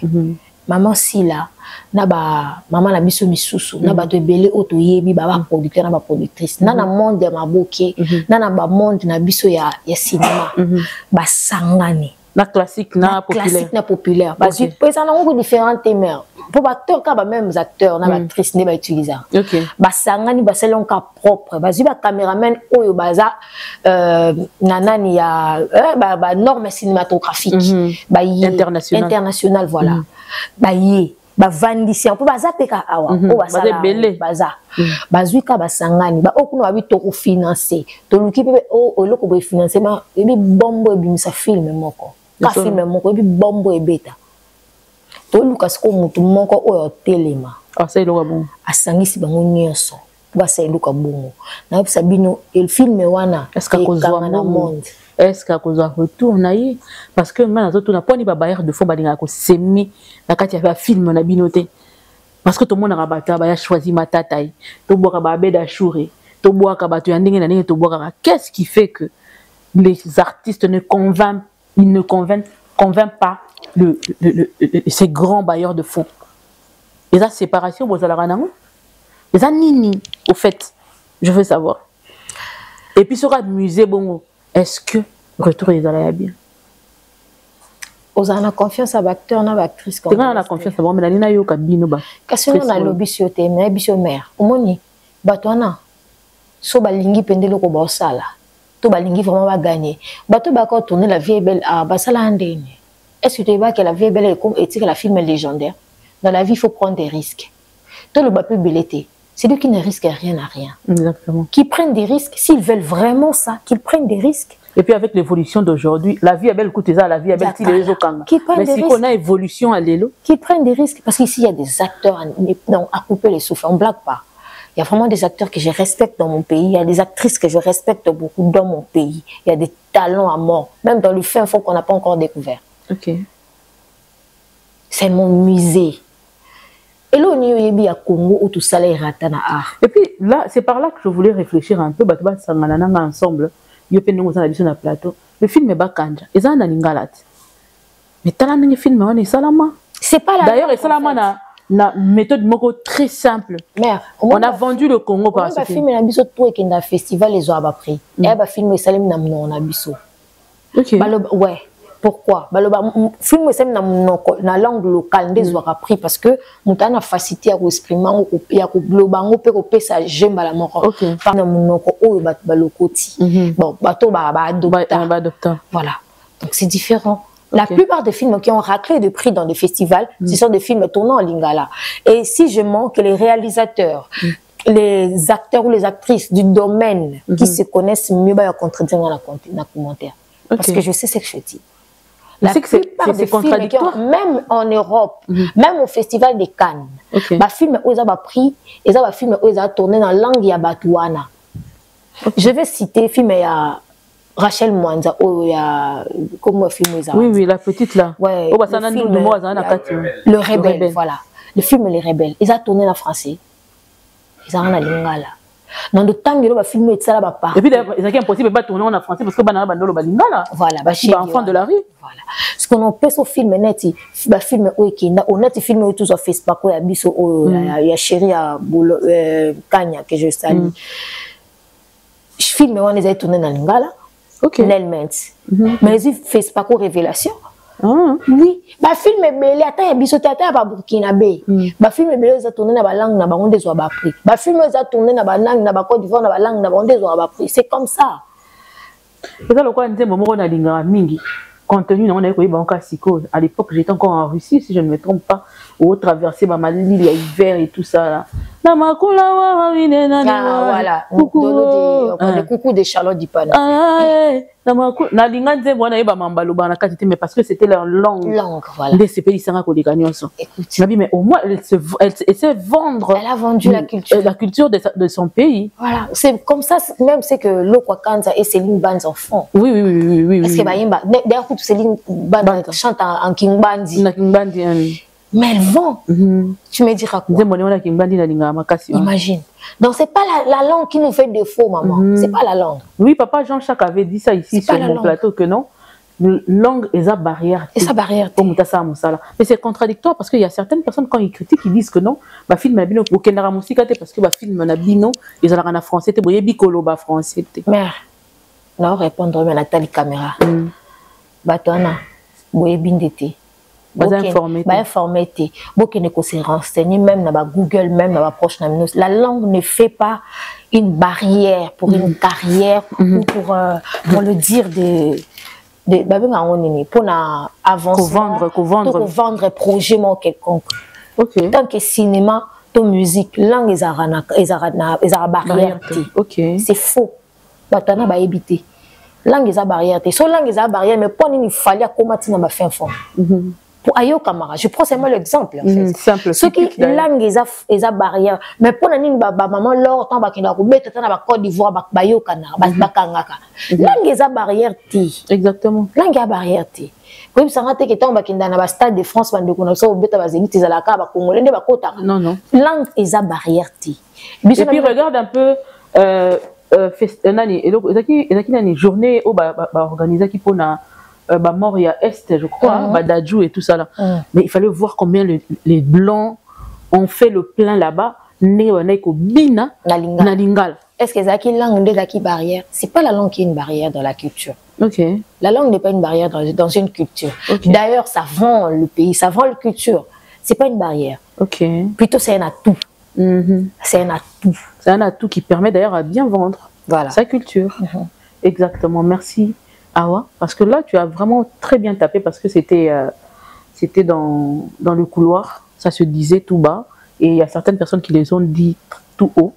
Maman si là maman la biso misusu na ba to belé auto yebi ba producteur na ba productrice na na monde ma boké na na ba monde na biso ya cinéma ba sangani na classique na populaire ba zut pesa na ngo différents thèmes pour acteurs ka ba mêmes acteurs na ba actrice ne ba utiliser ba sangani ba selon ka propre ba zut ba caméraman oyo baza nanani ya ba norme cinématographique ba international voilà ba vandisien pour baza peka awa o basala baza bazuika basangani ba okuno abi to financer to luki pe o loko bo financer ba ebi bombo ebimisa film moko ka film moko ebi bombo ebeta to luka sko mutu moko oyo telema ça iloka bon asangisi bango nyonso ba sa iloka bongo na bisa bino el film wana est-ce que kozwa na monde est-ce que kozwa retour na ye parce que maintenant tout na poni ba bailleur de fond ba dinga ko semi na kati ya film na binoté parce que tout le monde a battu ba choisi matata to boka ba beda chouré to boka ba to ya ndenge na ndenge to boka qu'est-ce qui fait que les artistes ne convainquent pas ces grands bailleurs de fonds et la séparation vous allez ranango les nini au fait je veux savoir et puis sur le musée bongo est-ce que retour les allait bien aux ana confiance à acteur na actrice comme on a confiance à bon mais na yo kabino ba kasi on a lobby sur te mais biso mère omoni batwana so balingi pendelo ko ba sala to balingi vraiment ba gagner bato ba ko tourner la vie est belle à basala ndeni est-ce que tu vois que la vie est belle comme et que la film est légendaire dans la vie il faut prendre des risques tout le bas plus belleté c'est lui qui ne risque rien à rien. Exactement. Qui prennent des risques, s'ils veulent vraiment ça, qu'ils prennent des risques. Et puis avec l'évolution d'aujourd'hui, la vie est belle, écoutez ça, la vie est belle, si les autres. Mais si on a évolution à l'élo. Qu'ils prennent des risques, parce qu'ici il y a des acteurs à couper les souffles, on ne blague pas. Il y a vraiment des acteurs que je respecte dans mon pays, il y a des actrices que je respecte beaucoup dans mon pays. Il y a des talents à mort, même dans le fin fond qu'on n'a pas encore découvert. Ok. C'est mon musée. Et là, on est à Congo où tout ça est raté na art. Et puis là, c'est par là que je voulais réfléchir un peu. Ensemble, le film est bakanja. Et ça, on a l'ingalat. Mais t'as un film, on est salama. C'est pas la d'ailleurs, et ça, là, la méthode moko très simple. Mère, on a vendu le Congo par ce film. Il y a un tout et qui est festival les ont pris. Et un film Salem na on a biso. OK. Ouais. Pourquoi? Film na langue locale des ont pris parce que mutana facilité à exprimer ya ko blobango pe ko pesa j'aime la mort. Par na monoko o ba lokoti. Bon, bato ba adopta. Voilà. Donc c'est différent. La plupart des films qui ont raclé de prix dans des festivals, ce sont des films tournant en lingala. Et si je manque les réalisateurs, les acteurs ou les actrices du domaine qui se connaissent mieux, bah, contredire dans la commentaire. Parce que je sais ce que je dis. La plupart des films qui ont, même en Europe, même au festival de Cannes, bah film où ils ont pris, ils ont film où ils ont tourné dans la langue ya Batouana. Je vais citer film ya Rachel Mwanza, comment film ils ont. Oui, la petite là. Ouais, le Rebelle, voilà. Le film Les Rebelles, ils ont tourné en français. Ils ont en lingala. Dans le temps, ils ont filmé ça là-bas. Et puis, ils ont impossible de pas tourner en français parce que banana bandolo balingala. Voilà, enfant de la rue. Voilà. Ce qu'on a fait sur film net, film on a film où tout sur Facebook, il y a biso, il y a chéri à Kanya que je salue. Film on les a tourné dans lingala. OK. Nelment. Mais ils fait pas quoi révélation. Oui, ba film belé ata ya biso tata ba Burkinabé. Ba film belé za tourner na ba langue na ba onde zo ba prix. Ba film za tourner na ba langue na ba Côte d'Ivoire na ba langue na ba onde zo ba prix. C'est comme ça. Et ça le quoi nzembo moko na linga mingi. Contenu na on a ko ba encore siko. À l'époque, j'étais encore en Russie si je ne me trompe pas, au traverser ba Mali, il y a hiver et tout ça là. Na makula wa wine na voilà. Le coucou de Charlotte Dupana. Na linga nzembo na yeba mambalo bana kati mais parce que c'était leur langue. Voilà. Des pays sanga ko likanyoso. Écoute, mais au moins elle sait vendre. Elle a vendu la culture de son pays. Voilà, c'est comme ça même c'est que Lokwakanza et Céline Banz en font. Oui. Est-ce que Bayimba d'ailleurs Céline Banz chante en Kingbandi. Na Kingbandi. Mais elle vend. Tu me diras quoi? Imagine. Donc c'est pas la langue qui nous fait défaut, maman. C'est pas la langue. Oui, papa Jean-Jacques avait dit ça ici sur mon plateau que non. Langue est sa barrière. Et sa barrière. Mais c'est contradictoire parce qu'il y a certaines personnes quand ils critiquent, ils disent que non, ma film n'a bino au Kenara Musika parce que ma film n'a bino, ils ont en français, te boye bicolo ba français. Mère, non répondre mais Nathalie Caméra. Batona, boye bindete. Informé. Beaucoup ne se renseigner même dans Google, même dans proche. La langue ne fait pas une barrière pour une carrière ou pour le dire pour avancer, pour vendre projet quelconque. Tant que cinéma, ton musique, langue est barrière. C'est faux. Batana ba éviter. Langue est barrière. So langue est barrière, mais pour il fallait comment tu n'as fait fond. Pour Ayo Kamara, je prends seulement l'exemple. Simple. Ce qui langue est barrière, mais pour nani maman lors temps bakina ko beta na ba Côte d'Ivoire ba Yo Kana ba kangaka. Langue est barrière ti. Exactement. Langue est barrière ti. Comme ça ngate ke temps bakinda na ba Stade de France bande ko na so beta ba zengiti za la ka ba congolais ba kota. Non. Langue est barrière ti. Et puis regarde un peu nani journée au ba organiser qui pour na Moria Est, je crois, Badadjou et tout ça là. Mais il fallait voir combien les Blancs ont fait le plein là-bas. Bina, Nalingala. Est-ce que c'est une langue de barrière? C'est pas la langue qui est une barrière dans la culture. Okay. La langue n'est pas une barrière dans une culture. Okay. D'ailleurs, ça vend le pays, ça vend la culture. C'est pas une barrière. Okay. Plutôt, c'est un atout. C'est un atout. C'est un atout qui permet d'ailleurs à bien vendre sa culture. Exactement. Merci. Awa, parce que là tu as vraiment très bien tapé parce que c'était dans le couloir, ça se disait tout bas et il y a certaines personnes qui les ont dit tout haut,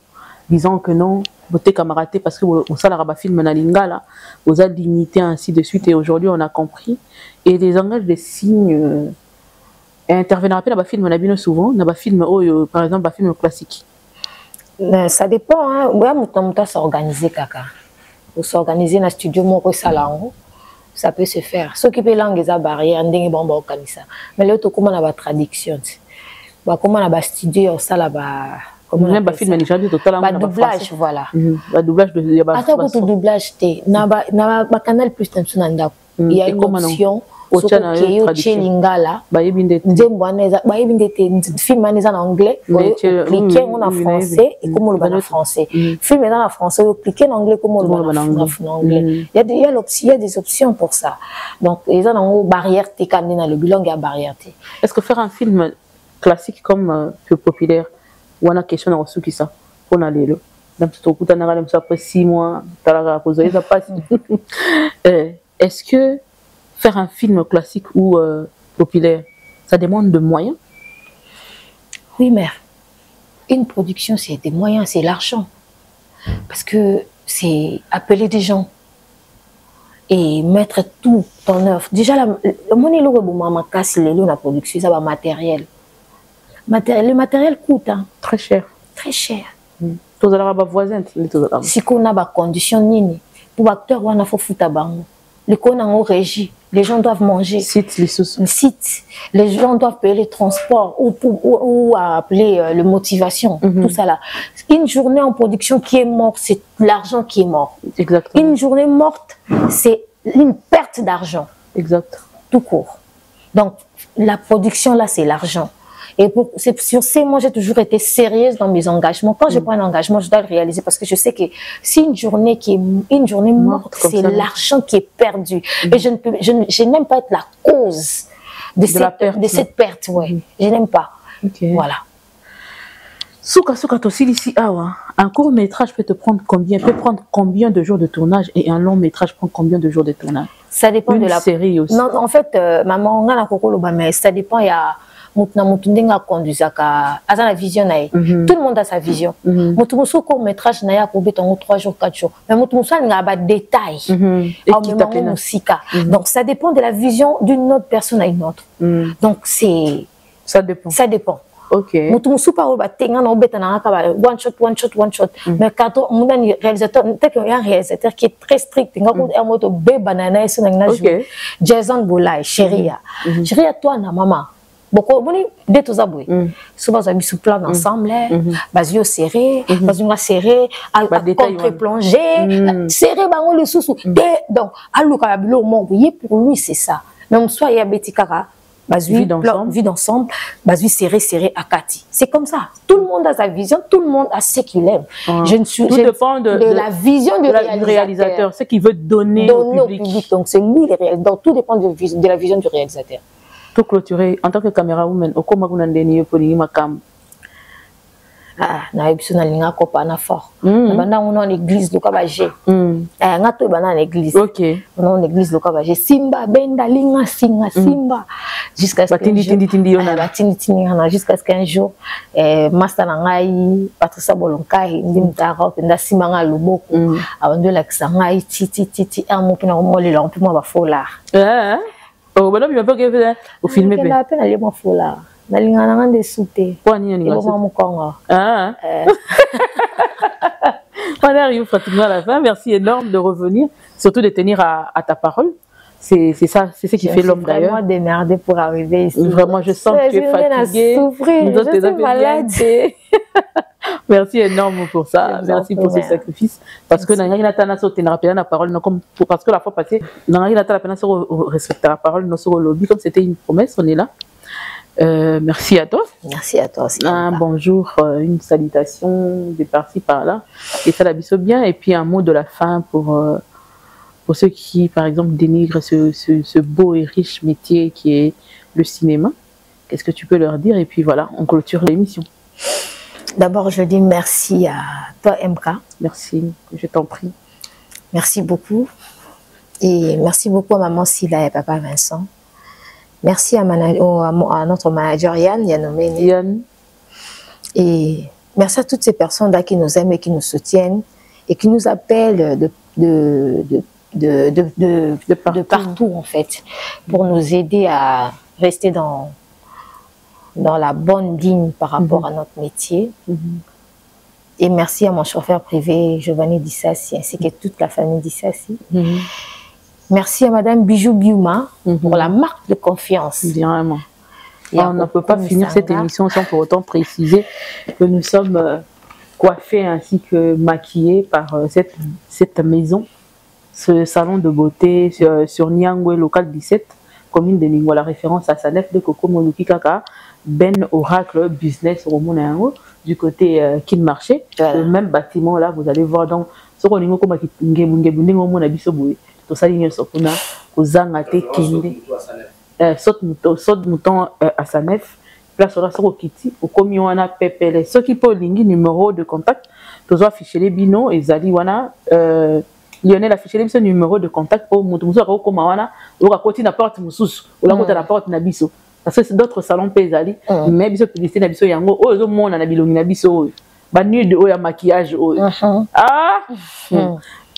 disant que non, voter camaraté parce que au salaraba film na lingala, aux dignité ainsi de suite et aujourd'hui on a compris et les langages des signes intervenant après la film na bino souvent, na film par exemple film classique. Ça dépend hein, ouais muta s'organiser kaka. Pour s'organiser dans le studio, ça peut se faire. Ce qui peut langue est barrière, mais l'autre comment on a la traduction. Comment on a studio ça là Même film est totalement doublage, voilà. Doublage de attends pour doublage na canal plus il y a une option lingala film en anglais cliquer en français et comme le français film en français cliquer en anglais comme le anglais il y a des options pour ça donc ils ont une barrière t quand dans le bilan il y a barrière t. Est-ce que faire un film classique comme plus populaire ou on a question dans ce qui ça on a les après 6 mois ça passe. Est-ce que faire un film classique ou populaire, ça demande de moyens? Oui, mais une production, c'est des moyens, c'est l'argent. Parce que c'est appeler des gens et mettre tout en œuvre. Déjà, la production, ça va matériel. Le matériel coûte. Hein. Très cher. Très cher. Tous les voisins. Si on a des conditions, pour acteurs, on a fait foutre les en régie, les gens doivent manger. Les gens doivent payer les transports ou appeler le motivation, tout ça là. Une journée en production qui est morte, c'est l'argent qui est mort. Exactement. Une journée morte, c'est une perte d'argent. Exact. Tout court. Donc, la production là, c'est l'argent. Et c'est sur ces mots, j'ai toujours été sérieuse dans mes engagements. Quand je prends un engagement, je dois le réaliser parce que je sais que si une journée morte, c'est l'argent qui est perdu. Et je n'aime pas être la cause de cette perte. Ouais. Je n'aime pas. Okay. Voilà. Souka aussi ici, un court métrage peut prendre combien de jours de tournage et un long métrage prend combien de jours de tournage? Ça dépend de la série aussi. Non, en fait, maman, on a mais ça dépend. Il y a la vision tout le monde a sa vision court métrage na ya 3 jours 4 jours mais a des détails donc ça dépend de la vision d'une autre personne à une autre donc ça dépend. Ok. One shot. Mais quand on a un réalisateur qui est très strict, Jason Boulay, Chéria, toi, na maman. Beaucoup de tout ça, souvent on a mis sous plan ensemble, basio serré, basio serré, contre-plongé, serré, bango le sous. Donc, à l'occasion, pour lui c'est ça. Même soit il y a Betikara. Vide ensemble, serré à Kati. C'est comme ça. Tout le monde a sa vision, tout le monde a ce qu'il aime. Tout dépend de la vision du réalisateur, ce qu'il veut donner au public. Donc c'est lui le réalisateur. Donc tout dépend de la vision du réalisateur. Tout clôturé en tant que caméra woman, au comment vous n'avez pas makam. Na ebiso na linga kopa na fort. Banda on en église loka baje. Ngato bana en église. OK. On en église loka baje. Simba benda linga simba jusqu'à ce qu'un jour master na ngai Patricia Bolonkai ndimtara penda simba nga luboko abando la kisangai ti amo pina molela on peut moi ba fola. Oh bana bi pas que au filmer pe. Na peine aller moi fola. Na linga na ngande souté. Kwa nini ni ngasi? On arrive pratiquement à la fin. Merci énorme de revenir, surtout de tenir à ta parole. C'est ça, c'est ce qui fait l'homme d'ailleurs. Vraiment démerdé pour arriver ici. Vraiment, je sens que tu es fatiguée. Je suis malade. Merci énorme pour ça. Merci pour ce sacrifice. Parce que parce que la fois passée, respecter la parole, comme c'était une promesse, on est là. Merci à toi. Merci à toi aussi. Un bonjour, une salutation de par-ci par-là. Et ça l'habille bien. Et puis un mot de la fin pour ceux qui, par exemple, dénigrent ce beau et riche métier qui est le cinéma. Qu'est-ce que tu peux leur dire? Et puis voilà, on clôture l'émission. D'abord, je dis merci à toi, MK. Merci, je t'en prie. Merci beaucoup. Et merci beaucoup à maman Silla et papa Vincent. Merci à notre manager Yann, Yann. Et merci à toutes ces personnes-là qui nous aiment et qui nous soutiennent et qui nous appellent de partout en fait, pour nous aider à rester dans la bonne ligne par rapport à notre métier. Et merci à mon chauffeur privé, Giovanni Dissassi, ainsi que toute la famille Dissassi. Merci à Madame Bijou Biouma pour la marque de confiance. Vraiment. On ne peut pas finir cette émission sans pour autant préciser que nous sommes coiffés ainsi que maquillés par cette maison, ce salon de beauté sur Niangwe, local 17, commune de Ningwa. La référence à Sanef de Coco Monuki Kaka, Ben Oracle Business Romonayango, du côté Kin Marché. Le même bâtiment là, vous allez voir dans ce qu'on a comme tout ça, il y a saute mouton à Sanef, place au Kiti, au commis on a PPL. Ceux qui peuvent linger numéro de contact, tous afficher les binos et Zali wana Lionel affiché les numéro de contact pour mouton au comme wana ou à côté de la porte moussous ou la côté de la porte nabiso. Parce que c'est d'autres salons Zali, mais biso publicité nabiso yango oh zo mon na bilongi nabiso ba nuit de ya maquillage oh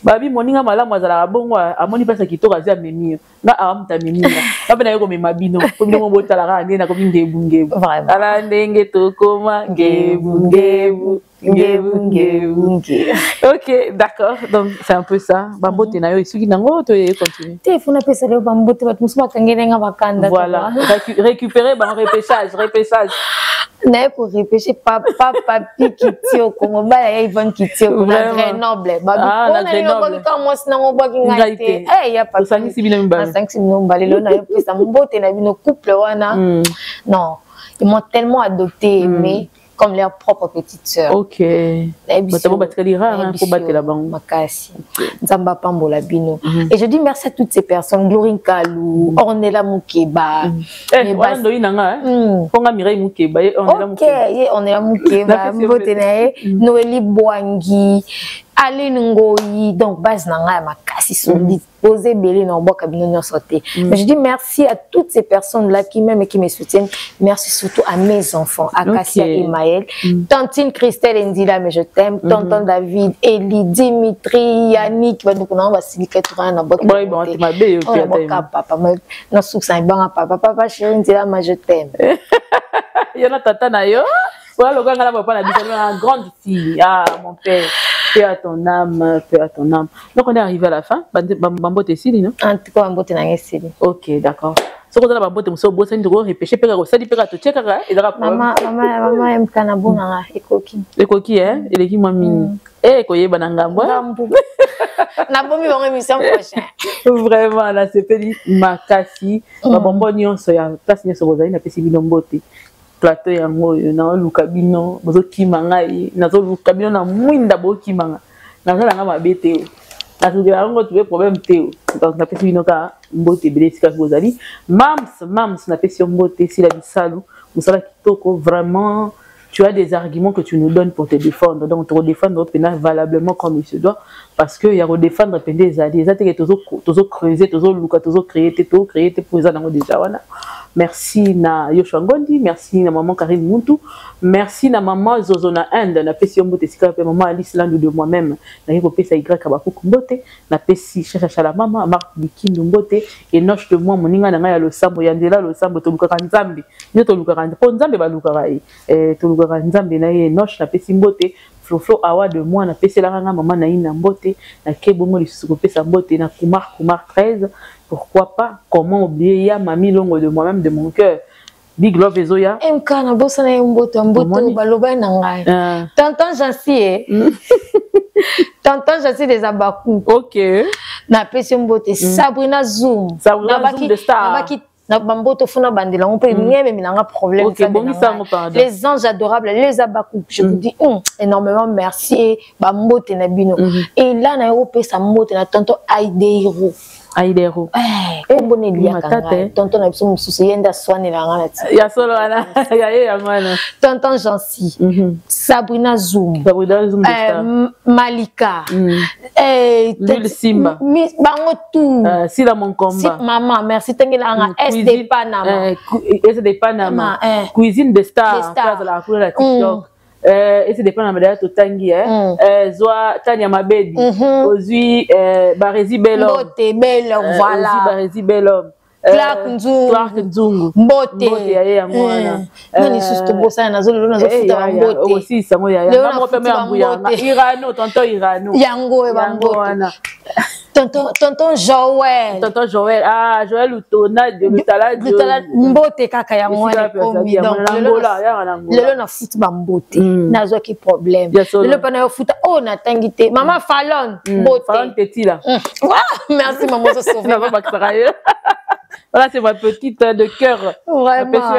babi moninga malamu azala bongo amoni pesa kitoko azia memi nga amuta memi nga pena yoko memabino ko bino mbotala ka ngena ko bingebu ala ndenge tokoma ngebu ok d'accord, donc c'est un peu ça bambote na yo isuki nango to continue te funa pesa le bambote bat musuma kangena nga bakanda voilà récupérer ba repêchage n'est pour repêcher papa papi qui tient au Congo ba ya Yvonne qui tient au Grenoble babi on quand moi sinon on boit ngate eh ya pas 5 6 mbali lo na yo pesa mbote na bino couple wana non ils m'ont tellement adopté aimé comme leur propre petite sœur. Ok. Et je dis merci à toutes ces personnes, Glorine Kalou, Ornella Moukeba. Ornella Moukeba, Noélie Boangi, Aline Ngoyi, donc base nanga makasi solide, poser belé dans bois cabinet sauté. Mais je dis merci à toutes ces personnes là qui m'aiment et qui me soutiennent. Merci surtout à mes enfants, à Cassia et Maël, tantine Christelle Ndila, mais je t'aime, tonton David, Eli, Dimitri, Yannick, va nous on va s'iliquer tout un bois. Papa, non souksan bon papa chérie Ndila, mais je t'aime. Il y en a tata nayo. Voilà le gars là papa la grande fille. Ah mon père. Paix à ton âme, paix à ton âme. Donc on est arrivé à la fin. Bambote Sili, non? En tout cas, Bambote n'a rien Sili. Ok, d'accord. Ce qu'on a Bambote, on s'est bossé, on doit repêcher, on s'est dit, tu check, maman aime Kanabo na ekoki. Ekoki, hein? Il est qui m'a mis. Eh, koye bananga moi. Na bomi bonne émission prochaine. Vraiment, là c'est fait makasi. Babombo nyonso ya place nyonso bozali na pesi bilombote. Plateau yango na lukabino bozo kimanga na zo lukabino na mwinda bo kimanga na zo nga mabete na zo yango tu problème teo donc na pesi bino ka mbote belesika bozali mams na pesi mbote si la bisalu musala kitoko vraiment tu as des arguments que tu nous donnes pour te défendre donc te redéfendre valablement comme il se doit parce que il y a redéfendre des alliés ça te toujours creuser toujours luka toujours créer pour ça dans déjà wana. Merci na Yoshua Ngondi, merci na maman Karine Muntu, merci na maman Zozona Inde, na pesi mbote sika pe maman Alice Landu de moi-même, na yeko pesa Y Kabakuku mbote, na pesi Chacha la maman, Marc Bikindu mbote, et noche de moi moninga na ya lo sambo yandela lo sambo to luka nzambe, ni to luka po nzambe ba luka rai, to luka nzambe na ye noche na pesi mbote, Flo awa de moi na pesi la nga maman na ina mbote, na kebomo lisuko pesa mbote na Kumar 13. Pourquoi pas? Comment oublier ya Mami Longo de moi-même, de mon cœur. Big Love Ezoya. Mkana bossa na mboto baloba na ngai. Tonton Jansi Tonton Jansi des Abakou. OK. Na pesi mbote Sabrina Zoom. Sabrina Zoom de star. Na bamboto funa bandela on peut nier mais nanga problème ça. Les anges adorables, les Abakou. Je vous dis énormément merci bambote na bino. Et là na Europe sa mbote na tonton Aideiro. Aïdero. Bonne lia tonton na biso mususu yenda swane la ngana ti. Ya solo wana ya ye ya ngwana. Tonton Jansi. Sabrina Zoom. Malika. Lil Simba. Bango tout. Sila mon combat. Maman, merci tengela nga SD Panama. SD Panama. Cuisine de star. Place de la couleur de TikTok. Et c'est dépend de la totangi Zoa Tania Mabedi Ozui Barezi Belhomme voilà Barezi Belhomme Clark Nzungu mbote ya yango wana nani susto bosa na zolo na zofuta mbote aussi sango ya yango pe me Irano tonton Irano yango e bambote tonton Joël Joël Utona de Lutala mbote kaka ya mwana komi donc lelo na futa bambote nazo ki problème lelo pa na futa oh na tangite mama Fallon mbote Fallon petit là merci maman so sauver voilà, c'est ma petite de cœur. Vraiment.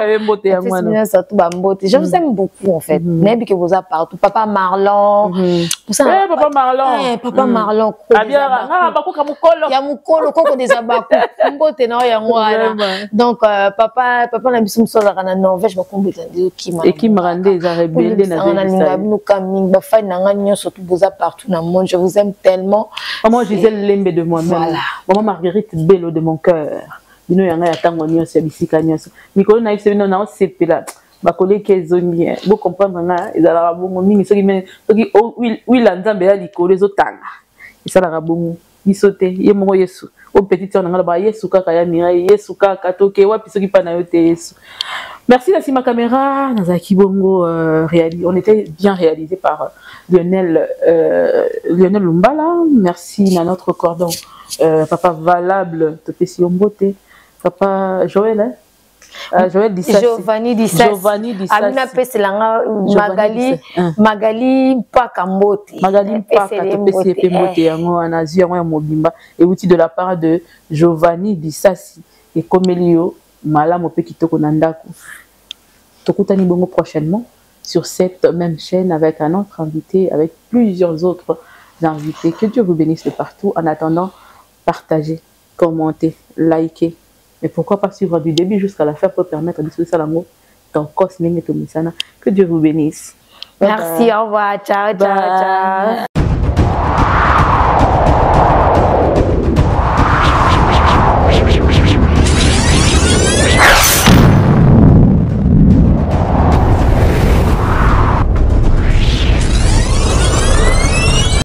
Je vous aime beaucoup en fait. Même que vous êtes partout. Papa Marlon. Papa Marlon. Papa Marlon. Donc papa n'a mis son en Norvège. Et qui me rendait les arabes. Je vous aime tellement. Maman Gisèle Lembe de moi-même. Maman Marguerite Bello de mon cœur. Bino yanga ya tango nyonso bisika nyonso mikolo na ifse bino na osepela bakole kezongi bo comprendre nga ezala bongo mingi soki men soki wila nzambe ya likolo ezotanga esala bongo bisote ye moko Yesu o petit on nga ba Yesu kaka ya mira Yesu kaka toke wapi soki pa na yo te Yesu. Merci la ma caméra nazaki bongo on était bien réalisé par Lionel Lumbala. Merci à notre cordon papa valable te pesi ombote. Papa Joël, hein? Joël Dissassi. Giovanni Dissassi. Amina Peselanga Magali Pakambote. Magali Pakambote yango anazi yango ya mobimba et outil de la part de Giovanni Dissassi et Comelio malamu pe kitoko nandako. Tokutani bongo prochainement sur cette même chaîne avec un autre invité, avec plusieurs autres invités. Que Dieu vous bénisse de partout. En attendant, partagez, commentez, likez. Mais pourquoi pas suivre du début jusqu'à la fin pour permettre de discuter l'amour dans Cosming et Tomisana. Que Dieu vous bénisse. Merci, au revoir. Ciao, ciao, ciao.